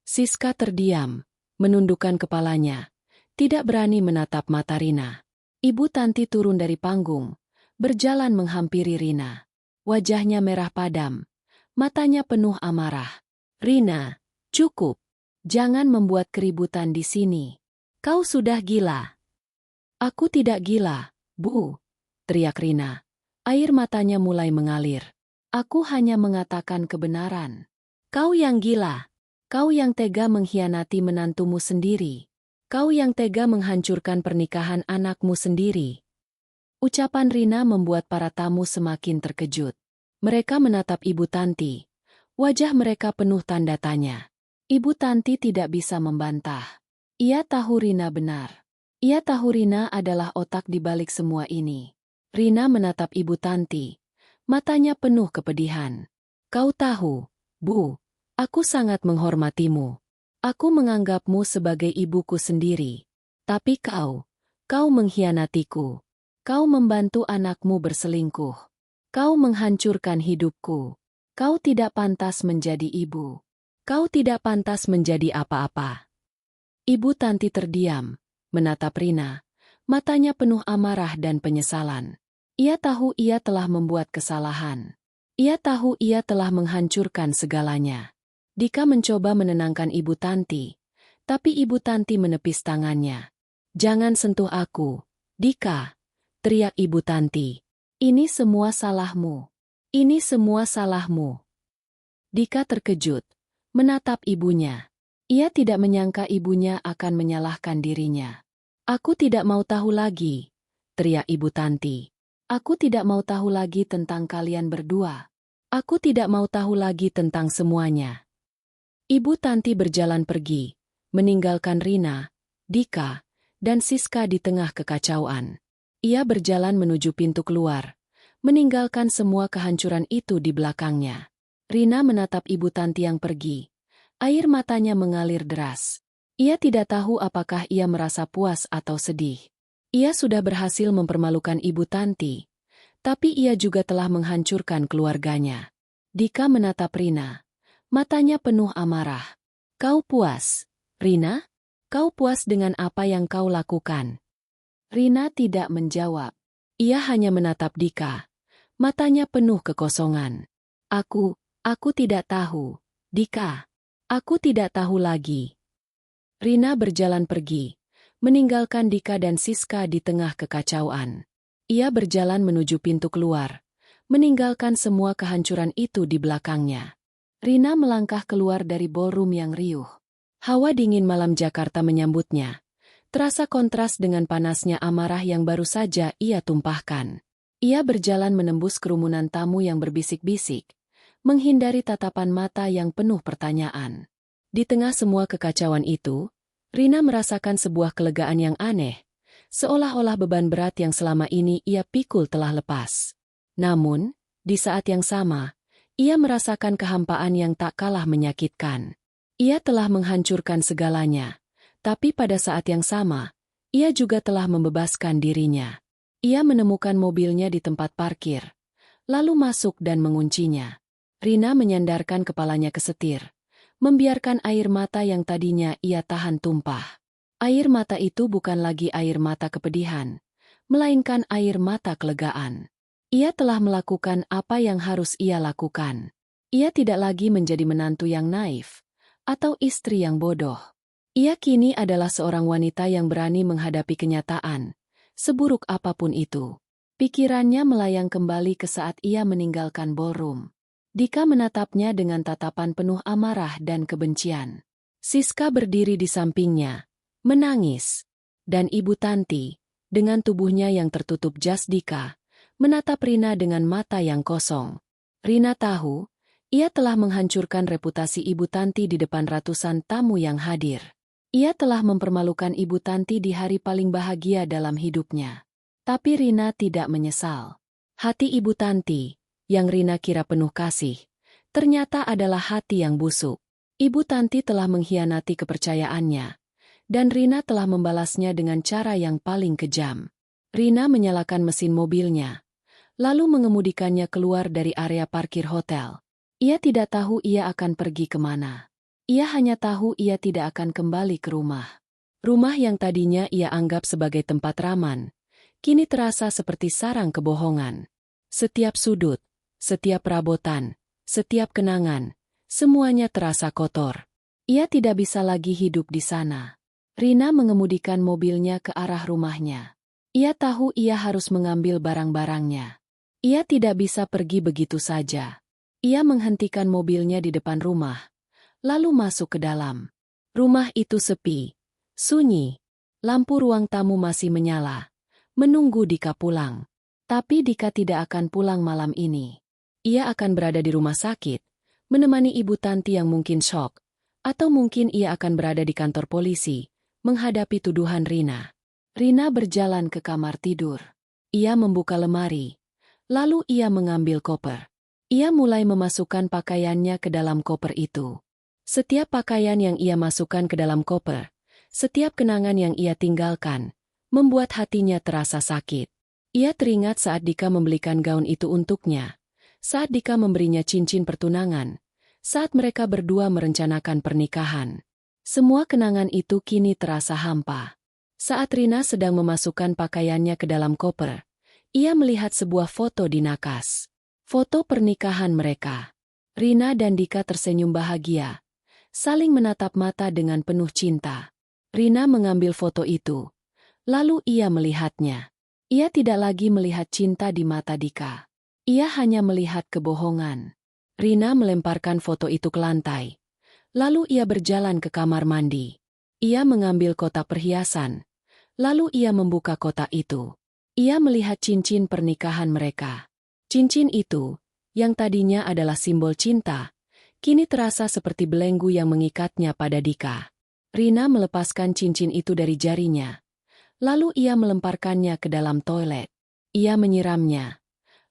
Siska terdiam, menundukkan kepalanya, tidak berani menatap mata Rina. Ibu Tanti turun dari panggung, berjalan menghampiri Rina. Wajahnya merah padam, matanya penuh amarah. "Rina, cukup. Jangan membuat keributan di sini. Kau sudah gila." "Aku tidak gila, Bu," teriak Rina. Air matanya mulai mengalir. "Aku hanya mengatakan kebenaran. Kau yang gila. Kau yang tega mengkhianati menantumu sendiri." Kau yang tega menghancurkan pernikahan anakmu sendiri. Ucapan Rina membuat para tamu semakin terkejut. Mereka menatap Ibu Tanti. Wajah mereka penuh tanda tanya. Ibu Tanti tidak bisa membantah. Ia tahu Rina benar. Ia tahu Rina adalah otak di balik semua ini. Rina menatap Ibu Tanti. Matanya penuh kepedihan. Kau tahu, Bu, aku sangat menghormatimu. Aku menganggapmu sebagai ibuku sendiri. Tapi kau mengkhianatiku. Kau membantu anakmu berselingkuh. Kau menghancurkan hidupku. Kau tidak pantas menjadi ibu. Kau tidak pantas menjadi apa-apa. Ibu Tanti terdiam, menatap Rina. Matanya penuh amarah dan penyesalan. Ia tahu ia telah membuat kesalahan. Ia tahu ia telah menghancurkan segalanya. Dika mencoba menenangkan Ibu Tanti, tapi Ibu Tanti menepis tangannya. Jangan sentuh aku, Dika, teriak Ibu Tanti. Ini semua salahmu. Ini semua salahmu. Dika terkejut, menatap ibunya. Ia tidak menyangka ibunya akan menyalahkan dirinya. Aku tidak mau tahu lagi, teriak Ibu Tanti. Aku tidak mau tahu lagi tentang kalian berdua. Aku tidak mau tahu lagi tentang semuanya. Ibu Tanti berjalan pergi, meninggalkan Rina, Dika, dan Siska di tengah kekacauan. Ia berjalan menuju pintu keluar, meninggalkan semua kehancuran itu di belakangnya. Rina menatap Ibu Tanti yang pergi. Air matanya mengalir deras. Ia tidak tahu apakah ia merasa puas atau sedih. Ia sudah berhasil mempermalukan Ibu Tanti, tapi ia juga telah menghancurkan keluarganya. Dika menatap Rina. Matanya penuh amarah. Kau puas, Rina? Kau puas dengan apa yang kau lakukan? Rina tidak menjawab. Ia hanya menatap Dika. Matanya penuh kekosongan. Aku tidak tahu, Dika. Aku tidak tahu lagi. Rina berjalan pergi, meninggalkan Dika dan Siska di tengah kekacauan. Ia berjalan menuju pintu keluar, meninggalkan semua kehancuran itu di belakangnya. Rina melangkah keluar dari ballroom yang riuh. Hawa dingin malam Jakarta menyambutnya. Terasa kontras dengan panasnya amarah yang baru saja ia tumpahkan. Ia berjalan menembus kerumunan tamu yang berbisik-bisik, menghindari tatapan mata yang penuh pertanyaan. Di tengah semua kekacauan itu, Rina merasakan sebuah kelegaan yang aneh, seolah-olah beban berat yang selama ini ia pikul telah lepas. Namun, di saat yang sama, ia merasakan kehampaan yang tak kalah menyakitkan. Ia telah menghancurkan segalanya, tapi pada saat yang sama, ia juga telah membebaskan dirinya. Ia menemukan mobilnya di tempat parkir, lalu masuk dan menguncinya. Rina menyandarkan kepalanya ke setir, membiarkan air mata yang tadinya ia tahan tumpah. Air mata itu bukan lagi air mata kepedihan, melainkan air mata kelegaan. Ia telah melakukan apa yang harus ia lakukan. Ia tidak lagi menjadi menantu yang naif, atau istri yang bodoh. Ia kini adalah seorang wanita yang berani menghadapi kenyataan, seburuk apapun itu. Pikirannya melayang kembali ke saat ia meninggalkan ballroom. Dika menatapnya dengan tatapan penuh amarah dan kebencian. Siska berdiri di sampingnya, menangis. Dan Ibu Tanti, dengan tubuhnya yang tertutup jas Dika, menatap Rina dengan mata yang kosong. Rina tahu, ia telah menghancurkan reputasi Ibu Tanti di depan ratusan tamu yang hadir. Ia telah mempermalukan Ibu Tanti di hari paling bahagia dalam hidupnya. Tapi Rina tidak menyesal. Hati Ibu Tanti, yang Rina kira penuh kasih, ternyata adalah hati yang busuk. Ibu Tanti telah mengkhianati kepercayaannya, dan Rina telah membalasnya dengan cara yang paling kejam. Rina menyalakan mesin mobilnya, lalu mengemudikannya keluar dari area parkir hotel. Ia tidak tahu ia akan pergi kemana. Ia hanya tahu ia tidak akan kembali ke rumah. Rumah yang tadinya ia anggap sebagai tempat raman, kini terasa seperti sarang kebohongan. Setiap sudut, setiap perabotan, setiap kenangan, semuanya terasa kotor. Ia tidak bisa lagi hidup di sana. Rina mengemudikan mobilnya ke arah rumahnya. Ia tahu ia harus mengambil barang-barangnya. Ia tidak bisa pergi begitu saja. Ia menghentikan mobilnya di depan rumah, lalu masuk ke dalam. Rumah itu sepi, sunyi, Lampu ruang tamu masih menyala, menunggu Dika pulang. Tapi Dika tidak akan pulang malam ini. Ia akan berada di rumah sakit, menemani ibu Tanti yang mungkin syok, atau mungkin ia akan berada di kantor polisi, menghadapi tuduhan Rina. Rina berjalan ke kamar tidur. Ia membuka lemari, lalu ia mengambil koper. Ia mulai memasukkan pakaiannya ke dalam koper itu. Setiap pakaian yang ia masukkan ke dalam koper, setiap kenangan yang ia tinggalkan, membuat hatinya terasa sakit. Ia teringat saat Dika membelikan gaun itu untuknya, saat Dika memberinya cincin pertunangan, saat mereka berdua merencanakan pernikahan. Semua kenangan itu kini terasa hampa. Saat Rina sedang memasukkan pakaiannya ke dalam koper, ia melihat sebuah foto di nakas. Foto pernikahan mereka. Rina dan Dika tersenyum bahagia, saling menatap mata dengan penuh cinta. Rina mengambil foto itu, lalu ia melihatnya. Ia tidak lagi melihat cinta di mata Dika. Ia hanya melihat kebohongan. Rina melemparkan foto itu ke lantai. Lalu ia berjalan ke kamar mandi. Ia mengambil kotak perhiasan. Lalu ia membuka kotak itu. Ia melihat cincin pernikahan mereka. Cincin itu, yang tadinya adalah simbol cinta, kini terasa seperti belenggu yang mengikatnya pada Dika. Rina melepaskan cincin itu dari jarinya. Lalu ia melemparkannya ke dalam toilet. Ia menyiramnya.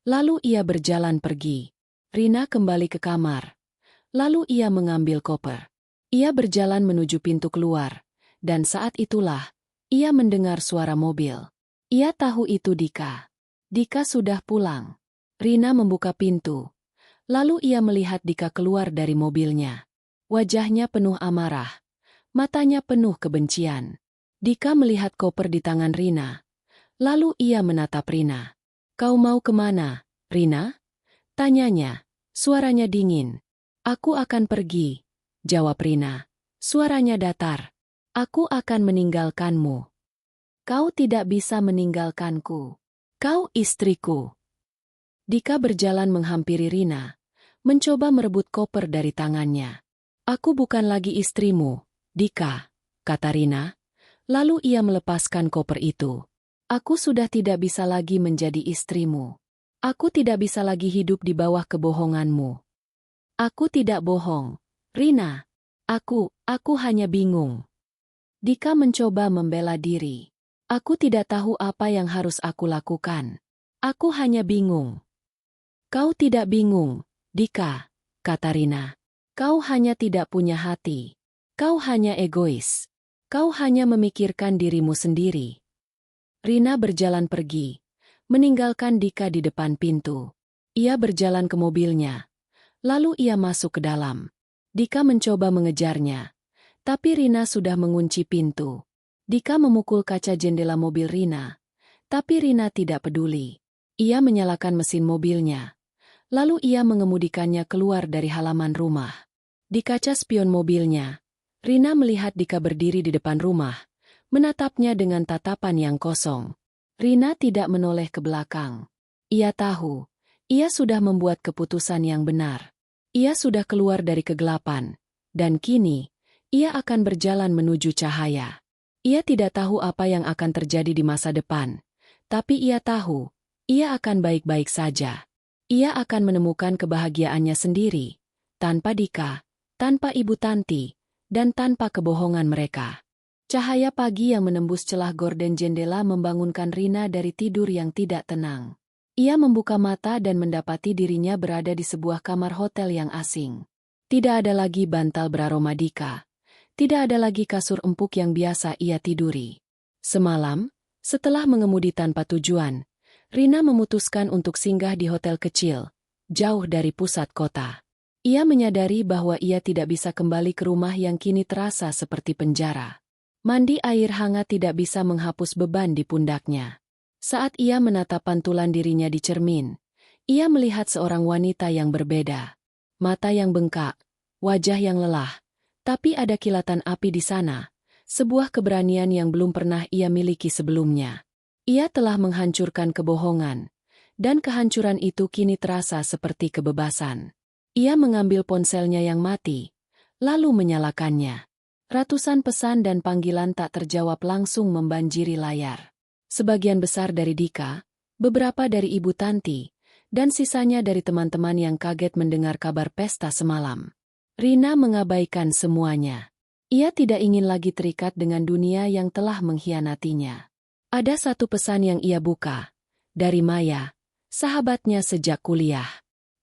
Lalu ia berjalan pergi. Rina kembali ke kamar. Lalu ia mengambil koper. Ia berjalan menuju pintu keluar. Dan saat itulah, ia mendengar suara mobil. Ia tahu itu Dika. Dika sudah pulang. Rina membuka pintu. Lalu ia melihat Dika keluar dari mobilnya. Wajahnya penuh amarah. Matanya penuh kebencian. Dika melihat koper di tangan Rina. Lalu ia menatap Rina. "Kau mau kemana, Rina?" tanyanya. Suaranya dingin. "Aku akan pergi," jawab Rina. Suaranya datar. "Aku akan meninggalkanmu." "Kau tidak bisa meninggalkanku. Kau istriku." Dika berjalan menghampiri Rina, mencoba merebut koper dari tangannya. "Aku bukan lagi istrimu, Dika," kata Rina. Lalu ia melepaskan koper itu. "Aku sudah tidak bisa lagi menjadi istrimu. Aku tidak bisa lagi hidup di bawah kebohonganmu." "Aku tidak bohong, Rina. Aku hanya bingung." Dika mencoba membela diri. "Aku tidak tahu apa yang harus aku lakukan. Aku hanya bingung." "Kau tidak bingung, Dika," kata Rina. "Kau hanya tidak punya hati. Kau hanya egois. Kau hanya memikirkan dirimu sendiri." Rina berjalan pergi, meninggalkan Dika di depan pintu. Ia berjalan ke mobilnya. Lalu ia masuk ke dalam. Dika mencoba mengejarnya. Tapi Rina sudah mengunci pintu. Dika memukul kaca jendela mobil Rina. Tapi Rina tidak peduli. Ia menyalakan mesin mobilnya. Lalu ia mengemudikannya keluar dari halaman rumah. Di kaca spion mobilnya, Rina melihat Dika berdiri di depan rumah, menatapnya dengan tatapan yang kosong. Rina tidak menoleh ke belakang. Ia tahu, ia sudah membuat keputusan yang benar. Ia sudah keluar dari kegelapan, dan kini, ia akan berjalan menuju cahaya. Ia tidak tahu apa yang akan terjadi di masa depan, tapi ia tahu, ia akan baik-baik saja. Ia akan menemukan kebahagiaannya sendiri, tanpa Dika, tanpa Ibu Tanti, dan tanpa kebohongan mereka. Cahaya pagi yang menembus celah gorden jendela membangunkan Rina dari tidur yang tidak tenang. Ia membuka mata dan mendapati dirinya berada di sebuah kamar hotel yang asing. Tidak ada lagi bantal beraroma Dika. Tidak ada lagi kasur empuk yang biasa ia tiduri. Semalam, setelah mengemudi tanpa tujuan, Rina memutuskan untuk singgah di hotel kecil, jauh dari pusat kota. Ia menyadari bahwa ia tidak bisa kembali ke rumah yang kini terasa seperti penjara. Mandi air hangat tidak bisa menghapus beban di pundaknya. Saat ia menatap pantulan dirinya di cermin, ia melihat seorang wanita yang berbeda. Mata yang bengkak, wajah yang lelah, tapi ada kilatan api di sana, sebuah keberanian yang belum pernah ia miliki sebelumnya. Ia telah menghancurkan kebohongan, dan kehancuran itu kini terasa seperti kebebasan. Ia mengambil ponselnya yang mati, lalu menyalakannya. Ratusan pesan dan panggilan tak terjawab langsung membanjiri layar. Sebagian besar dari Dika, beberapa dari Ibu Tanti, dan sisanya dari teman-teman yang kaget mendengar kabar pesta semalam. Rina mengabaikan semuanya. Ia tidak ingin lagi terikat dengan dunia yang telah mengkhianatinya. Ada satu pesan yang ia buka. Dari Maya, sahabatnya sejak kuliah.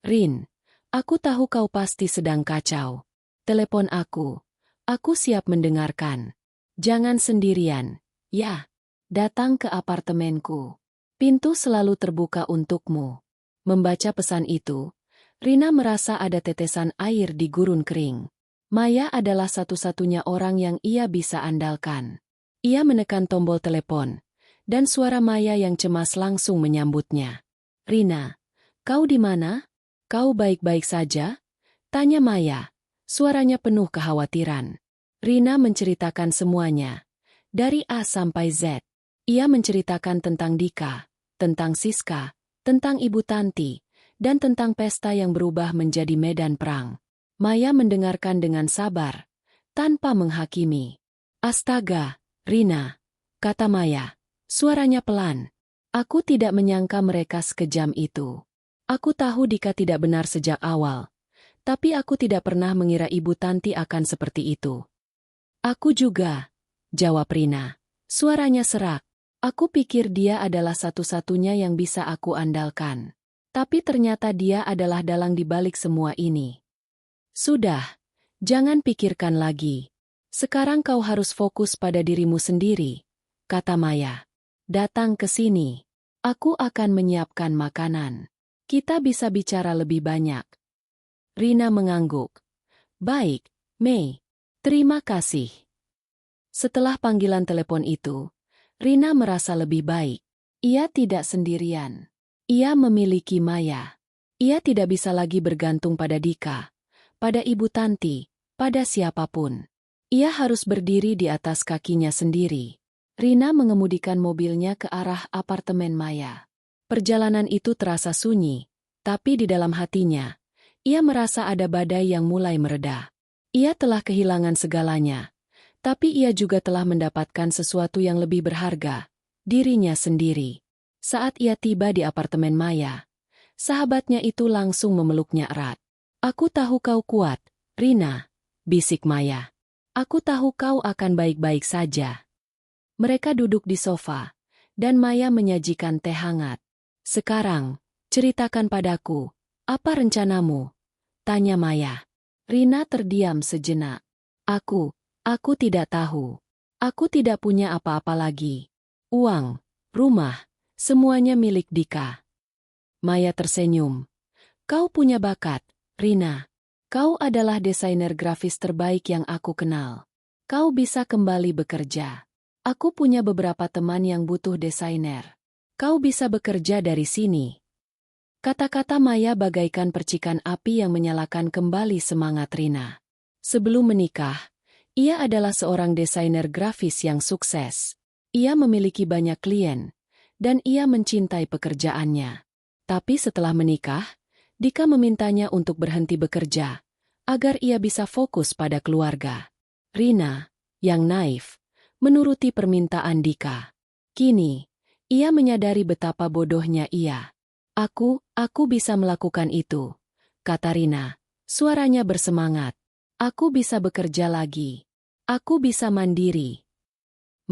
Rin, aku tahu kau pasti sedang kacau. Telepon aku. Aku siap mendengarkan. Jangan sendirian, ya. Datang ke apartemenku. Pintu selalu terbuka untukmu. Membaca pesan itu, Rina merasa ada tetesan air di gurun kering. Maya adalah satu-satunya orang yang ia bisa andalkan. Ia menekan tombol telepon, dan suara Maya yang cemas langsung menyambutnya. Rina, kau di mana? Kau baik-baik saja? Tanya Maya. Suaranya penuh kekhawatiran. Rina menceritakan semuanya. Dari A sampai Z. Ia menceritakan tentang Dika, tentang Siska, tentang Ibu Tanti, dan tentang pesta yang berubah menjadi medan perang. Maya mendengarkan dengan sabar, tanpa menghakimi. Astaga, Rina, kata Maya. Suaranya pelan. Aku tidak menyangka mereka sekejam itu. Aku tahu Dika tidak benar sejak awal. Tapi aku tidak pernah mengira Ibu Tanti akan seperti itu. Aku juga, jawab Rina. Suaranya serak. Aku pikir dia adalah satu-satunya yang bisa aku andalkan. Tapi ternyata dia adalah dalang di balik semua ini. Sudah, jangan pikirkan lagi. Sekarang kau harus fokus pada dirimu sendiri, kata Maya. Datang ke sini. Aku akan menyiapkan makanan. Kita bisa bicara lebih banyak. Rina mengangguk. Baik, Mei. Terima kasih. Setelah panggilan telepon itu, Rina merasa lebih baik. Ia tidak sendirian. Ia memiliki Maya. Ia tidak bisa lagi bergantung pada Dika, pada Ibu Tanti, pada siapapun. Ia harus berdiri di atas kakinya sendiri. Rina mengemudikan mobilnya ke arah apartemen Maya. Perjalanan itu terasa sunyi, tapi di dalam hatinya, ia merasa ada badai yang mulai mereda. Ia telah kehilangan segalanya, tapi ia juga telah mendapatkan sesuatu yang lebih berharga, dirinya sendiri. Saat ia tiba di apartemen Maya, sahabatnya itu langsung memeluknya erat. Aku tahu kau kuat, Rina, bisik Maya. Aku tahu kau akan baik-baik saja. Mereka duduk di sofa, dan Maya menyajikan teh hangat. Sekarang, ceritakan padaku, apa rencanamu? Tanya Maya. Rina terdiam sejenak. Aku tidak tahu. Aku tidak punya apa-apa lagi. Uang, rumah, semuanya milik Dika. Maya tersenyum. Kau punya bakat, Rina. Kau adalah desainer grafis terbaik yang aku kenal. Kau bisa kembali bekerja. Aku punya beberapa teman yang butuh desainer. Kau bisa bekerja dari sini. Kata-kata Maya bagaikan percikan api yang menyalakan kembali semangat Rina. Sebelum menikah, ia adalah seorang desainer grafis yang sukses. Ia memiliki banyak klien, dan ia mencintai pekerjaannya. Tapi setelah menikah, Dika memintanya untuk berhenti bekerja, agar ia bisa fokus pada keluarga. Rina, yang naif, menuruti permintaan Dika. Kini, ia menyadari betapa bodohnya ia. Aku bisa melakukan itu, kata Rina. Suaranya bersemangat. Aku bisa bekerja lagi. Aku bisa mandiri.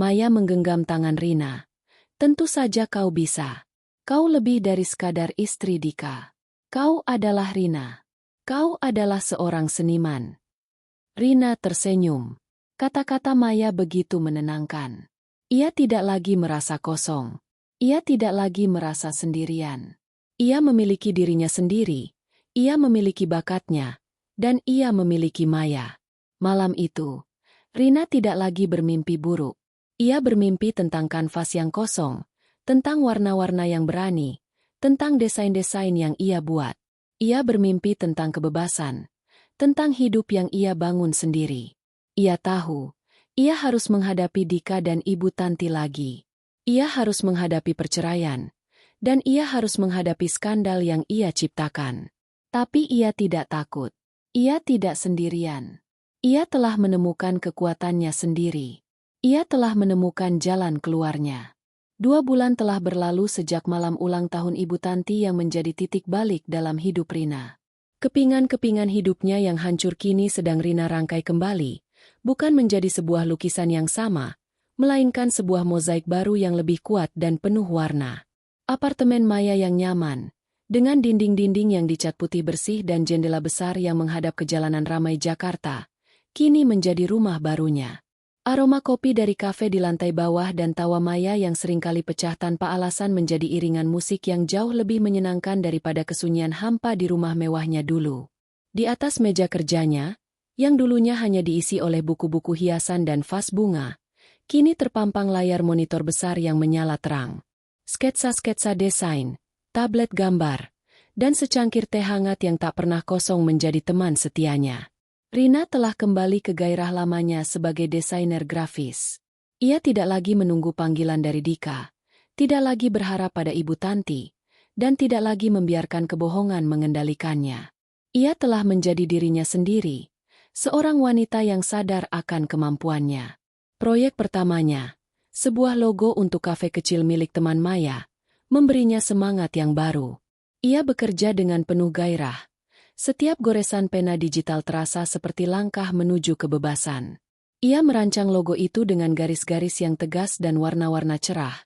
Maya menggenggam tangan Rina. Tentu saja kau bisa. Kau lebih dari sekadar istri Dika. Kau adalah Rina. Kau adalah seorang seniman. Rina tersenyum. Kata-kata Maya begitu menenangkan. Ia tidak lagi merasa kosong. Ia tidak lagi merasa sendirian. Ia memiliki dirinya sendiri, ia memiliki bakatnya, dan ia memiliki Maya. Malam itu, Rina tidak lagi bermimpi buruk. Ia bermimpi tentang kanvas yang kosong, tentang warna-warna yang berani, tentang desain-desain yang ia buat. Ia bermimpi tentang kebebasan, tentang hidup yang ia bangun sendiri. Ia tahu, ia harus menghadapi Dika dan Ibu Tanti lagi. Ia harus menghadapi perceraian. Dan ia harus menghadapi skandal yang ia ciptakan. Tapi ia tidak takut. Ia tidak sendirian. Ia telah menemukan kekuatannya sendiri. Ia telah menemukan jalan keluarnya. 2 bulan telah berlalu sejak malam ulang tahun Ibu Tanti yang menjadi titik balik dalam hidup Rina. Kepingan-kepingan hidupnya yang hancur kini sedang Rina rangkai kembali, bukan menjadi sebuah lukisan yang sama, melainkan sebuah mozaik baru yang lebih kuat dan penuh warna. Apartemen Maya yang nyaman, dengan dinding-dinding yang dicat putih bersih dan jendela besar yang menghadap ke jalanan ramai Jakarta, kini menjadi rumah barunya. Aroma kopi dari kafe di lantai bawah dan tawa Maya yang seringkali pecah tanpa alasan menjadi iringan musik yang jauh lebih menyenangkan daripada kesunyian hampa di rumah mewahnya dulu. Di atas meja kerjanya, yang dulunya hanya diisi oleh buku-buku hiasan dan vas bunga, kini terpampang layar monitor besar yang menyala terang. Sketsa-sketsa desain, tablet gambar, dan secangkir teh hangat yang tak pernah kosong menjadi teman setianya. Rina telah kembali ke gairah lamanya sebagai desainer grafis. Ia tidak lagi menunggu panggilan dari Dika, tidak lagi berharap pada Ibu Tanti, dan tidak lagi membiarkan kebohongan mengendalikannya. Ia telah menjadi dirinya sendiri, seorang wanita yang sadar akan kemampuannya. Proyek pertamanya, sebuah logo untuk kafe kecil milik teman Maya, memberinya semangat yang baru. Ia bekerja dengan penuh gairah. Setiap goresan pena digital terasa seperti langkah menuju kebebasan. Ia merancang logo itu dengan garis-garis yang tegas dan warna-warna cerah,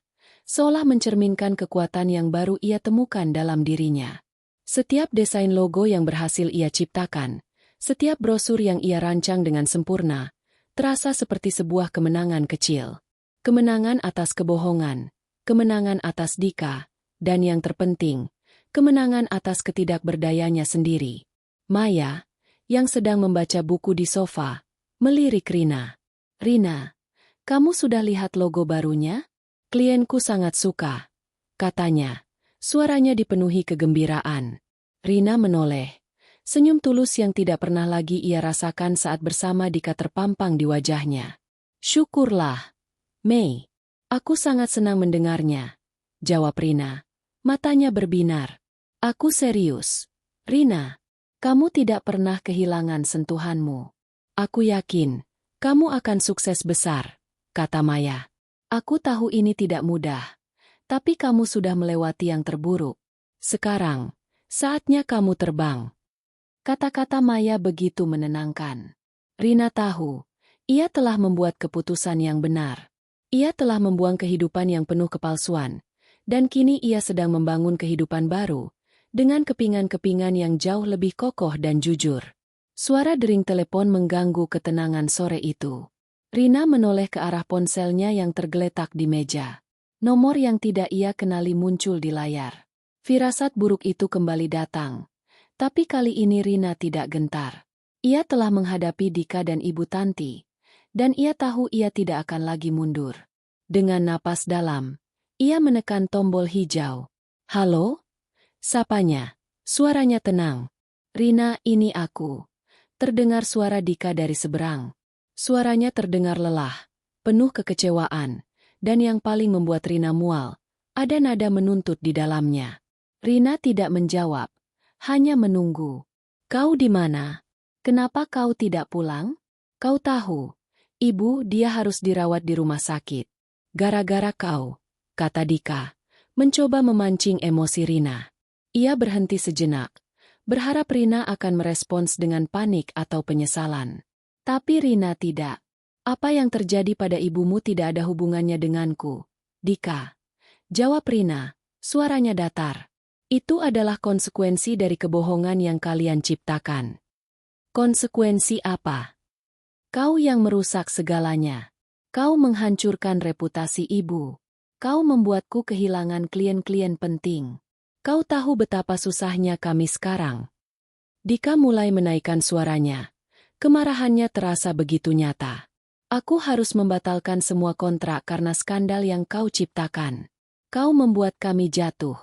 seolah mencerminkan kekuatan yang baru ia temukan dalam dirinya. Setiap desain logo yang berhasil ia ciptakan, setiap brosur yang ia rancang dengan sempurna, terasa seperti sebuah kemenangan kecil. Kemenangan atas kebohongan, kemenangan atas Dika, dan yang terpenting, kemenangan atas ketidakberdayanya sendiri. Maya, yang sedang membaca buku di sofa, melirik Rina. "Rina, kamu sudah lihat logo barunya? Klienku sangat suka," katanya. Suaranya dipenuhi kegembiraan. Rina menoleh. Senyum tulus yang tidak pernah lagi ia rasakan saat bersama Dika terpampang di wajahnya. "Syukurlah, Mei. Aku sangat senang mendengarnya," jawab Rina. Matanya berbinar. "Aku serius. Rina, kamu tidak pernah kehilangan sentuhanmu. Aku yakin, kamu akan sukses besar," kata Maya. "Aku tahu ini tidak mudah, tapi kamu sudah melewati yang terburuk. Sekarang, saatnya kamu terbang." Kata-kata Maya begitu menenangkan. Rina tahu, ia telah membuat keputusan yang benar. Ia telah membuang kehidupan yang penuh kepalsuan, dan kini ia sedang membangun kehidupan baru, dengan kepingan-kepingan yang jauh lebih kokoh dan jujur. Suara dering telepon mengganggu ketenangan sore itu. Rina menoleh ke arah ponselnya yang tergeletak di meja. Nomor yang tidak ia kenali muncul di layar. Firasat buruk itu kembali datang. Tapi kali ini Rina tidak gentar. Ia telah menghadapi Dika dan Ibu Tanti, dan ia tahu ia tidak akan lagi mundur. Dengan napas dalam, ia menekan tombol hijau. "Halo?" Sapanya. Suaranya tenang. "Rina, ini aku." Terdengar suara Dika dari seberang. Suaranya terdengar lelah, penuh kekecewaan, dan yang paling membuat Rina mual, ada nada menuntut di dalamnya. Rina tidak menjawab, hanya menunggu. "Kau di mana? Kenapa kau tidak pulang?" "Kau tahu, Ibu, dia harus dirawat di rumah sakit. Gara-gara kau," kata Dika, mencoba memancing emosi Rina. Ia berhenti sejenak, berharap Rina akan merespons dengan panik atau penyesalan. Tapi Rina tidak. "Apa yang terjadi pada ibumu tidak ada hubungannya denganku, Dika," jawab Rina, suaranya datar. "Itu adalah konsekuensi dari kebohongan yang kalian ciptakan." "Konsekuensi apa?" "Kau yang merusak segalanya. Kau menghancurkan reputasi ibu. Kau membuatku kehilangan klien-klien penting. Kau tahu betapa susahnya kami sekarang." Dika mulai menaikkan suaranya. Kemarahannya terasa begitu nyata. "Aku harus membatalkan semua kontrak karena skandal yang kau ciptakan. Kau membuat kami jatuh.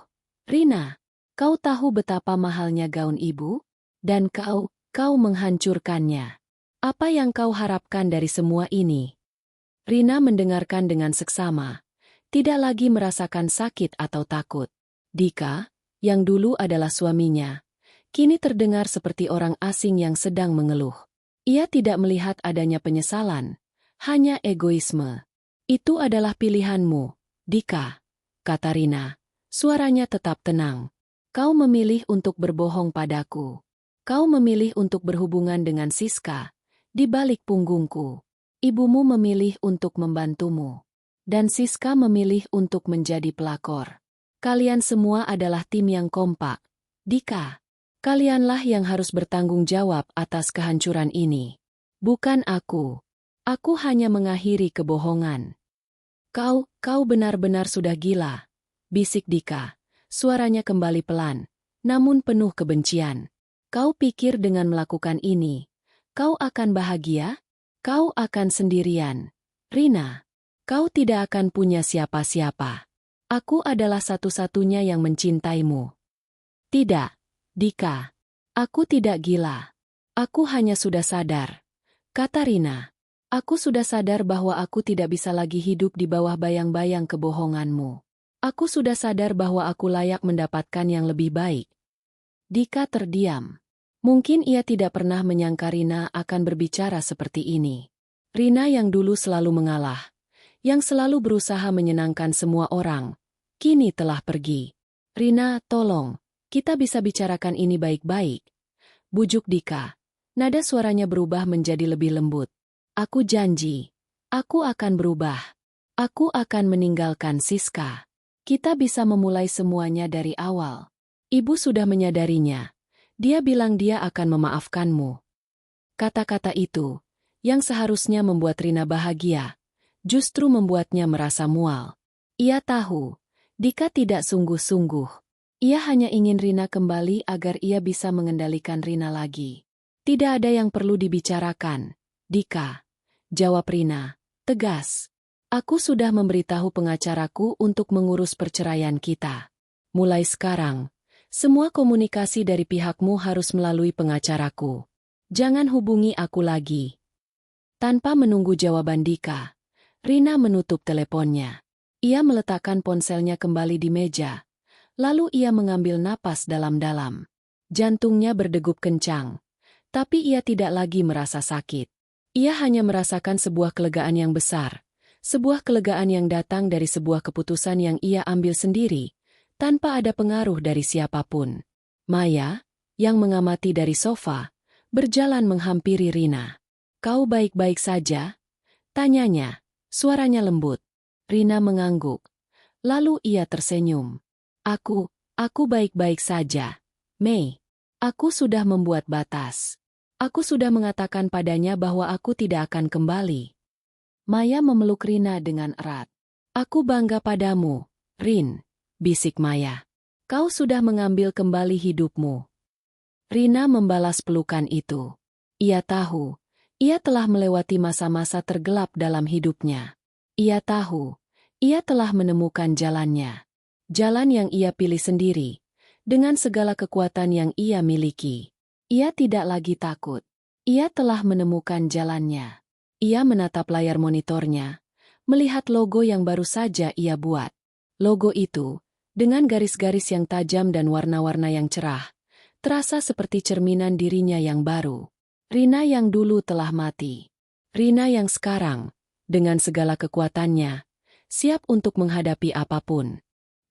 Rina, kau tahu betapa mahalnya gaun ibu? Dan kau menghancurkannya. Apa yang kau harapkan dari semua ini?" Rina mendengarkan dengan seksama, tidak lagi merasakan sakit atau takut. Dika, yang dulu adalah suaminya, kini terdengar seperti orang asing yang sedang mengeluh. Ia tidak melihat adanya penyesalan, hanya egoisme. Itu adalah pilihanmu, Dika, kata Rina. Suaranya tetap tenang. Kau memilih untuk berbohong padaku. Kau memilih untuk berhubungan dengan Siska, di balik punggungku. Ibumu memilih untuk membantumu. Dan Siska memilih untuk menjadi pelakor. Kalian semua adalah tim yang kompak. Dika, kalianlah yang harus bertanggung jawab atas kehancuran ini. Bukan aku. Aku hanya mengakhiri kebohongan. Kau benar-benar sudah gila, bisik Dika. Suaranya kembali pelan, namun penuh kebencian. Kau pikir dengan melakukan ini, kau akan bahagia? Kau akan sendirian. Rina, kau tidak akan punya siapa-siapa. Aku adalah satu-satunya yang mencintaimu. Tidak, Dika. Aku tidak gila. Aku hanya sudah sadar. Kata Rina. Aku sudah sadar bahwa aku tidak bisa lagi hidup di bawah bayang-bayang kebohonganmu. Aku sudah sadar bahwa aku layak mendapatkan yang lebih baik. Dika terdiam. Mungkin ia tidak pernah menyangka Rina akan berbicara seperti ini. Rina yang dulu selalu mengalah, yang selalu berusaha menyenangkan semua orang, kini telah pergi. Rina, tolong, kita bisa bicarakan ini baik-baik. Bujuk Dika. Nada suaranya berubah menjadi lebih lembut. Aku janji, aku akan berubah. Aku akan meninggalkan Siska. Kita bisa memulai semuanya dari awal. Ibu sudah menyadarinya. Dia bilang dia akan memaafkanmu. Kata-kata itu, yang seharusnya membuat Rina bahagia, justru membuatnya merasa mual. Ia tahu, Dika tidak sungguh-sungguh. Ia hanya ingin Rina kembali agar ia bisa mengendalikan Rina lagi. Tidak ada yang perlu dibicarakan, Dika. Jawab Rina, tegas. Aku sudah memberitahu pengacaraku untuk mengurus perceraian kita. Mulai sekarang, semua komunikasi dari pihakmu harus melalui pengacaraku. Jangan hubungi aku lagi. Tanpa menunggu jawaban Dika, Rina menutup teleponnya. Ia meletakkan ponselnya kembali di meja. Lalu ia mengambil napas dalam-dalam. Jantungnya berdegup kencang. Tapi ia tidak lagi merasa sakit. Ia hanya merasakan sebuah kelegaan yang besar. Sebuah kelegaan yang datang dari sebuah keputusan yang ia ambil sendiri, tanpa ada pengaruh dari siapapun. Maya, yang mengamati dari sofa, berjalan menghampiri Rina. Kau baik-baik saja? Tanyanya, suaranya lembut. Rina mengangguk. Lalu ia tersenyum. Aku baik-baik saja. Mei, aku sudah membuat batas. Aku sudah mengatakan padanya bahwa aku tidak akan kembali. Maya memeluk Rina dengan erat. Aku bangga padamu, Rin, bisik Maya. Kau sudah mengambil kembali hidupmu. Rina membalas pelukan itu. Ia tahu, ia telah melewati masa-masa tergelap dalam hidupnya. Ia tahu, ia telah menemukan jalannya. Jalan yang ia pilih sendiri, dengan segala kekuatan yang ia miliki. Ia tidak lagi takut. Ia telah menemukan jalannya. Ia menatap layar monitornya, melihat logo yang baru saja ia buat. Logo itu, dengan garis-garis yang tajam dan warna-warna yang cerah, terasa seperti cerminan dirinya yang baru. Rina yang dulu telah mati. Rina yang sekarang, dengan segala kekuatannya, siap untuk menghadapi apapun.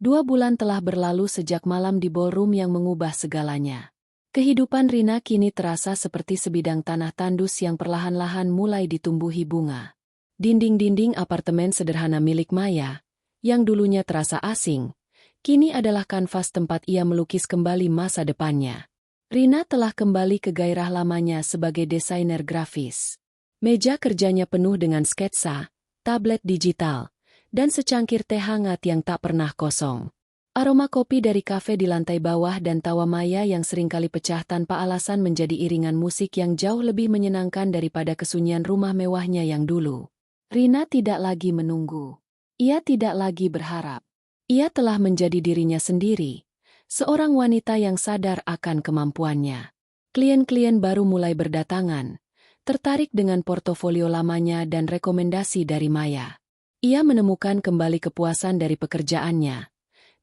2 bulan telah berlalu sejak malam di ballroom yang mengubah segalanya. Kehidupan Rina kini terasa seperti sebidang tanah tandus yang perlahan-lahan mulai ditumbuhi bunga. Dinding-dinding apartemen sederhana milik Maya, yang dulunya terasa asing, kini adalah kanvas tempat ia melukis kembali masa depannya. Rina telah kembali ke gairah lamanya sebagai desainer grafis. Meja kerjanya penuh dengan sketsa, tablet digital, dan secangkir teh hangat yang tak pernah kosong. Aroma kopi dari kafe di lantai bawah dan tawa Maya yang seringkali pecah tanpa alasan menjadi iringan musik yang jauh lebih menyenangkan daripada kesunyian rumah mewahnya yang dulu. Rina tidak lagi menunggu. Ia tidak lagi berharap. Ia telah menjadi dirinya sendiri, seorang wanita yang sadar akan kemampuannya. Klien-klien baru mulai berdatangan, tertarik dengan portofolio lamanya dan rekomendasi dari Maya. Ia menemukan kembali kepuasan dari pekerjaannya.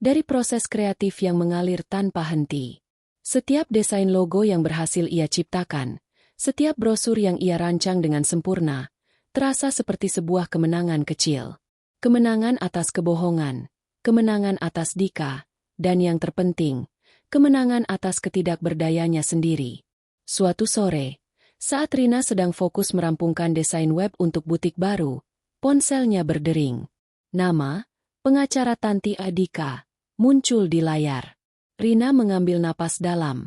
Dari proses kreatif yang mengalir tanpa henti. Setiap desain logo yang berhasil ia ciptakan, Setiap brosur yang ia rancang dengan sempurna, terasa seperti sebuah kemenangan kecil. Kemenangan atas kebohongan, kemenangan atas Dika, dan yang terpenting, kemenangan atas ketidakberdayanya sendiri. Suatu sore, saat Rina sedang fokus merampungkan desain web untuk butik baru, ponselnya berdering. Nama, pengacara Tanti Adika, muncul di layar. Rina mengambil napas dalam,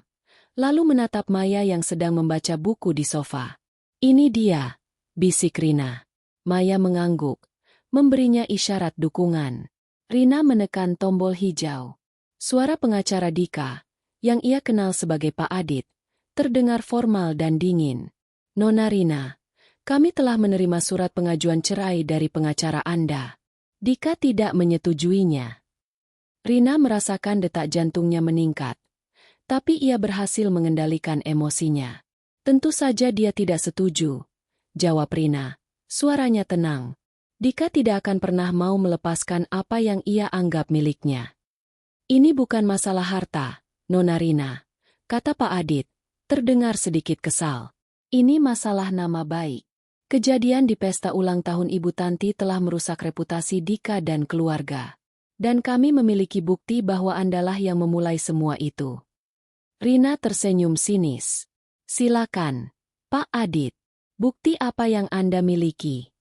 lalu menatap Maya yang sedang membaca buku di sofa. "Ini dia," bisik Rina. Maya mengangguk, memberinya isyarat dukungan. Rina menekan tombol hijau. Suara pengacara Dika, yang ia kenal sebagai Pak Adit, terdengar formal dan dingin. "Nona Rina, kami telah menerima surat pengajuan cerai dari pengacara Anda." Dika tidak menyetujuinya. Rina merasakan detak jantungnya meningkat, tapi ia berhasil mengendalikan emosinya. "Tentu saja dia tidak setuju," jawab Rina. Suaranya tenang. Dika tidak akan pernah mau melepaskan apa yang ia anggap miliknya. "Ini bukan masalah harta, Nona Rina," kata Pak Adit, terdengar sedikit kesal. "Ini masalah nama baik. Kejadian di pesta ulang tahun Ibu Tanti telah merusak reputasi Dika dan keluarga. Dan kami memiliki bukti bahwa Andalah yang memulai semua itu." Rina tersenyum sinis. "Silakan, Pak Adit. Bukti apa yang Anda miliki?"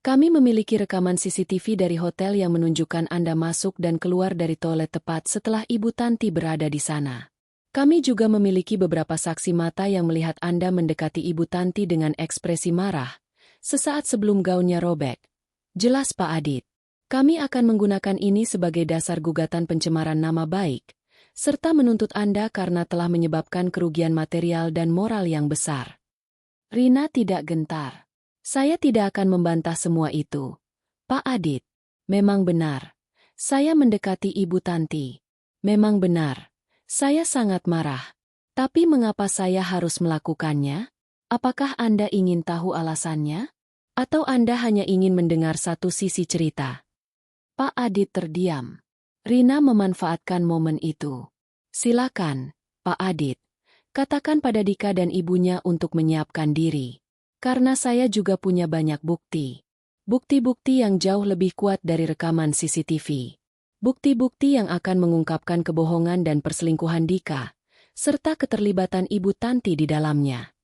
"Kami memiliki rekaman CCTV dari hotel yang menunjukkan Anda masuk dan keluar dari toilet tepat setelah Ibu Tanti berada di sana. Kami juga memiliki beberapa saksi mata yang melihat Anda mendekati Ibu Tanti dengan ekspresi marah, sesaat sebelum gaunnya robek," jelas Pak Adit. "Kami akan menggunakan ini sebagai dasar gugatan pencemaran nama baik, serta menuntut Anda karena telah menyebabkan kerugian material dan moral yang besar." Rina tidak gentar. "Saya tidak akan membantah semua itu, Pak Adit. Memang benar, saya mendekati Ibu Tanti. Memang benar, saya sangat marah. Tapi mengapa saya harus melakukannya? Apakah Anda ingin tahu alasannya? Atau Anda hanya ingin mendengar satu sisi cerita?" Pak Adit terdiam. Rina memanfaatkan momen itu. "Silakan, Pak Adit. Katakan pada Dika dan ibunya untuk menyiapkan diri. Karena saya juga punya banyak bukti. Bukti-bukti yang jauh lebih kuat dari rekaman CCTV. Bukti-bukti yang akan mengungkapkan kebohongan dan perselingkuhan Dika, serta keterlibatan Ibu Tanti di dalamnya."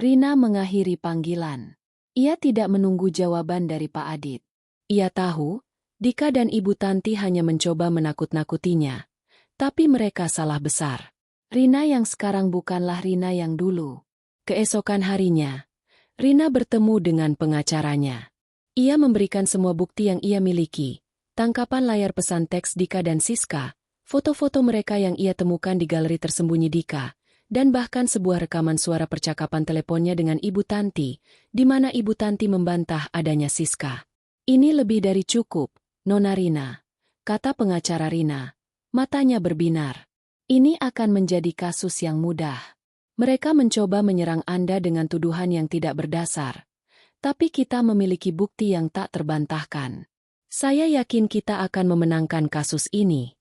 Rina mengakhiri panggilan. Ia tidak menunggu jawaban dari Pak Adit. Ia tahu, Dika dan Ibu Tanti hanya mencoba menakut-nakutinya. Tapi mereka salah besar. Rina yang sekarang bukanlah Rina yang dulu. Keesokan harinya, Rina bertemu dengan pengacaranya. Ia memberikan semua bukti yang ia miliki, tangkapan layar pesan teks Dika dan Siska, foto-foto mereka yang ia temukan di galeri tersembunyi Dika, dan bahkan sebuah rekaman suara percakapan teleponnya dengan Ibu Tanti, di mana Ibu Tanti membantah adanya Siska. "Ini lebih dari cukup, Nona Rina," kata pengacara Rina. Matanya berbinar. "Ini akan menjadi kasus yang mudah. Mereka mencoba menyerang Anda dengan tuduhan yang tidak berdasar. Tapi kita memiliki bukti yang tak terbantahkan. Saya yakin kita akan memenangkan kasus ini."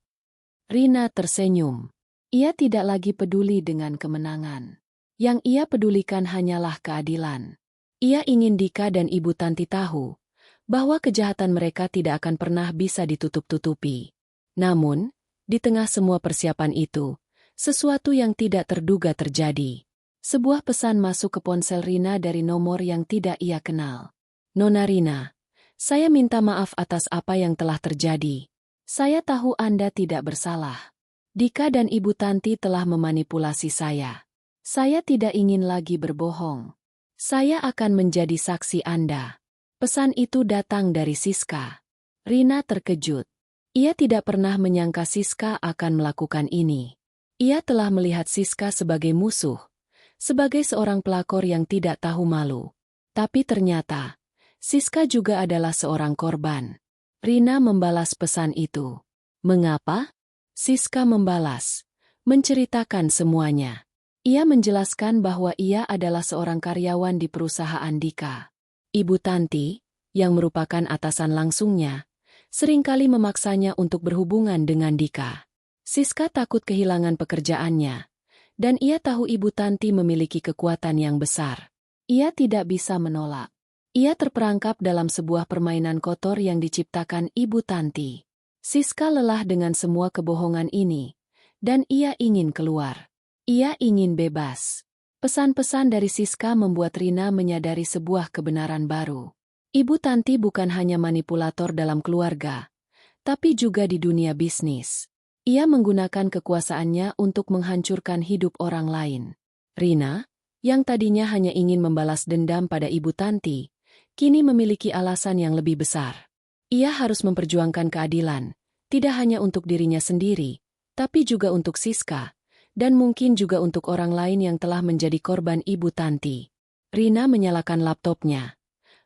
Rina tersenyum. Ia tidak lagi peduli dengan kemenangan. Yang ia pedulikan hanyalah keadilan. Ia ingin Dika dan Ibu Tanti tahu bahwa kejahatan mereka tidak akan pernah bisa ditutup-tutupi. Namun, di tengah semua persiapan itu, sesuatu yang tidak terduga terjadi. Sebuah pesan masuk ke ponsel Rina dari nomor yang tidak ia kenal. "Nona Rina, saya minta maaf atas apa yang telah terjadi. Saya tahu Anda tidak bersalah. Dika dan Ibu Tanti telah memanipulasi saya. Saya tidak ingin lagi berbohong. Saya akan menjadi saksi Anda." Pesan itu datang dari Siska. Rina terkejut. Ia tidak pernah menyangka Siska akan melakukan ini. Ia telah melihat Siska sebagai musuh, sebagai seorang pelakor yang tidak tahu malu. Tapi ternyata, Siska juga adalah seorang korban. Rina membalas pesan itu. "Mengapa?" Siska membalas, menceritakan semuanya. Ia menjelaskan bahwa ia adalah seorang karyawan di perusahaan Dika. Ibu Tanti, yang merupakan atasan langsungnya, seringkali memaksanya untuk berhubungan dengan Dika. Siska takut kehilangan pekerjaannya, Dan ia tahu Ibu Tanti memiliki kekuatan yang besar. Ia tidak bisa menolak. Ia terperangkap dalam sebuah permainan kotor yang diciptakan Ibu Tanti. Siska lelah dengan semua kebohongan ini, dan ia ingin keluar. Ia ingin bebas. Pesan-pesan dari Siska membuat Rina menyadari sebuah kebenaran baru. Ibu Tanti bukan hanya manipulator dalam keluarga, tapi juga di dunia bisnis. Ia menggunakan kekuasaannya untuk menghancurkan hidup orang lain. Rina, yang tadinya hanya ingin membalas dendam pada Ibu Tanti, kini memiliki alasan yang lebih besar. Ia harus memperjuangkan keadilan, tidak hanya untuk dirinya sendiri, tapi juga untuk Siska, dan mungkin juga untuk orang lain yang telah menjadi korban Ibu Tanti. Rina menyalakan laptopnya.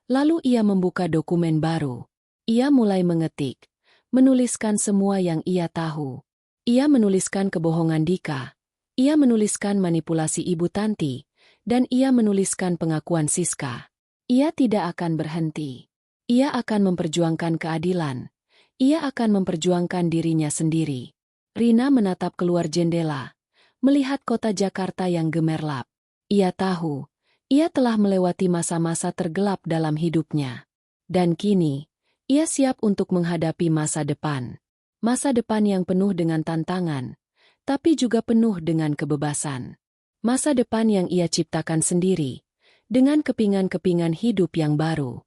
Lalu ia membuka dokumen baru. Ia mulai mengetik, menuliskan semua yang ia tahu. Ia menuliskan kebohongan Dika. Ia menuliskan manipulasi Ibu Tanti, dan ia menuliskan pengakuan Siska. Ia tidak akan berhenti. Ia akan memperjuangkan keadilan. Ia akan memperjuangkan dirinya sendiri. Rina menatap keluar jendela, melihat kota Jakarta yang gemerlap. Ia tahu, ia telah melewati masa-masa tergelap dalam hidupnya. Dan kini, ia siap untuk menghadapi masa depan. Masa depan yang penuh dengan tantangan, tapi juga penuh dengan kebebasan. Masa depan yang ia ciptakan sendiri, dengan kepingan-kepingan hidup yang baru.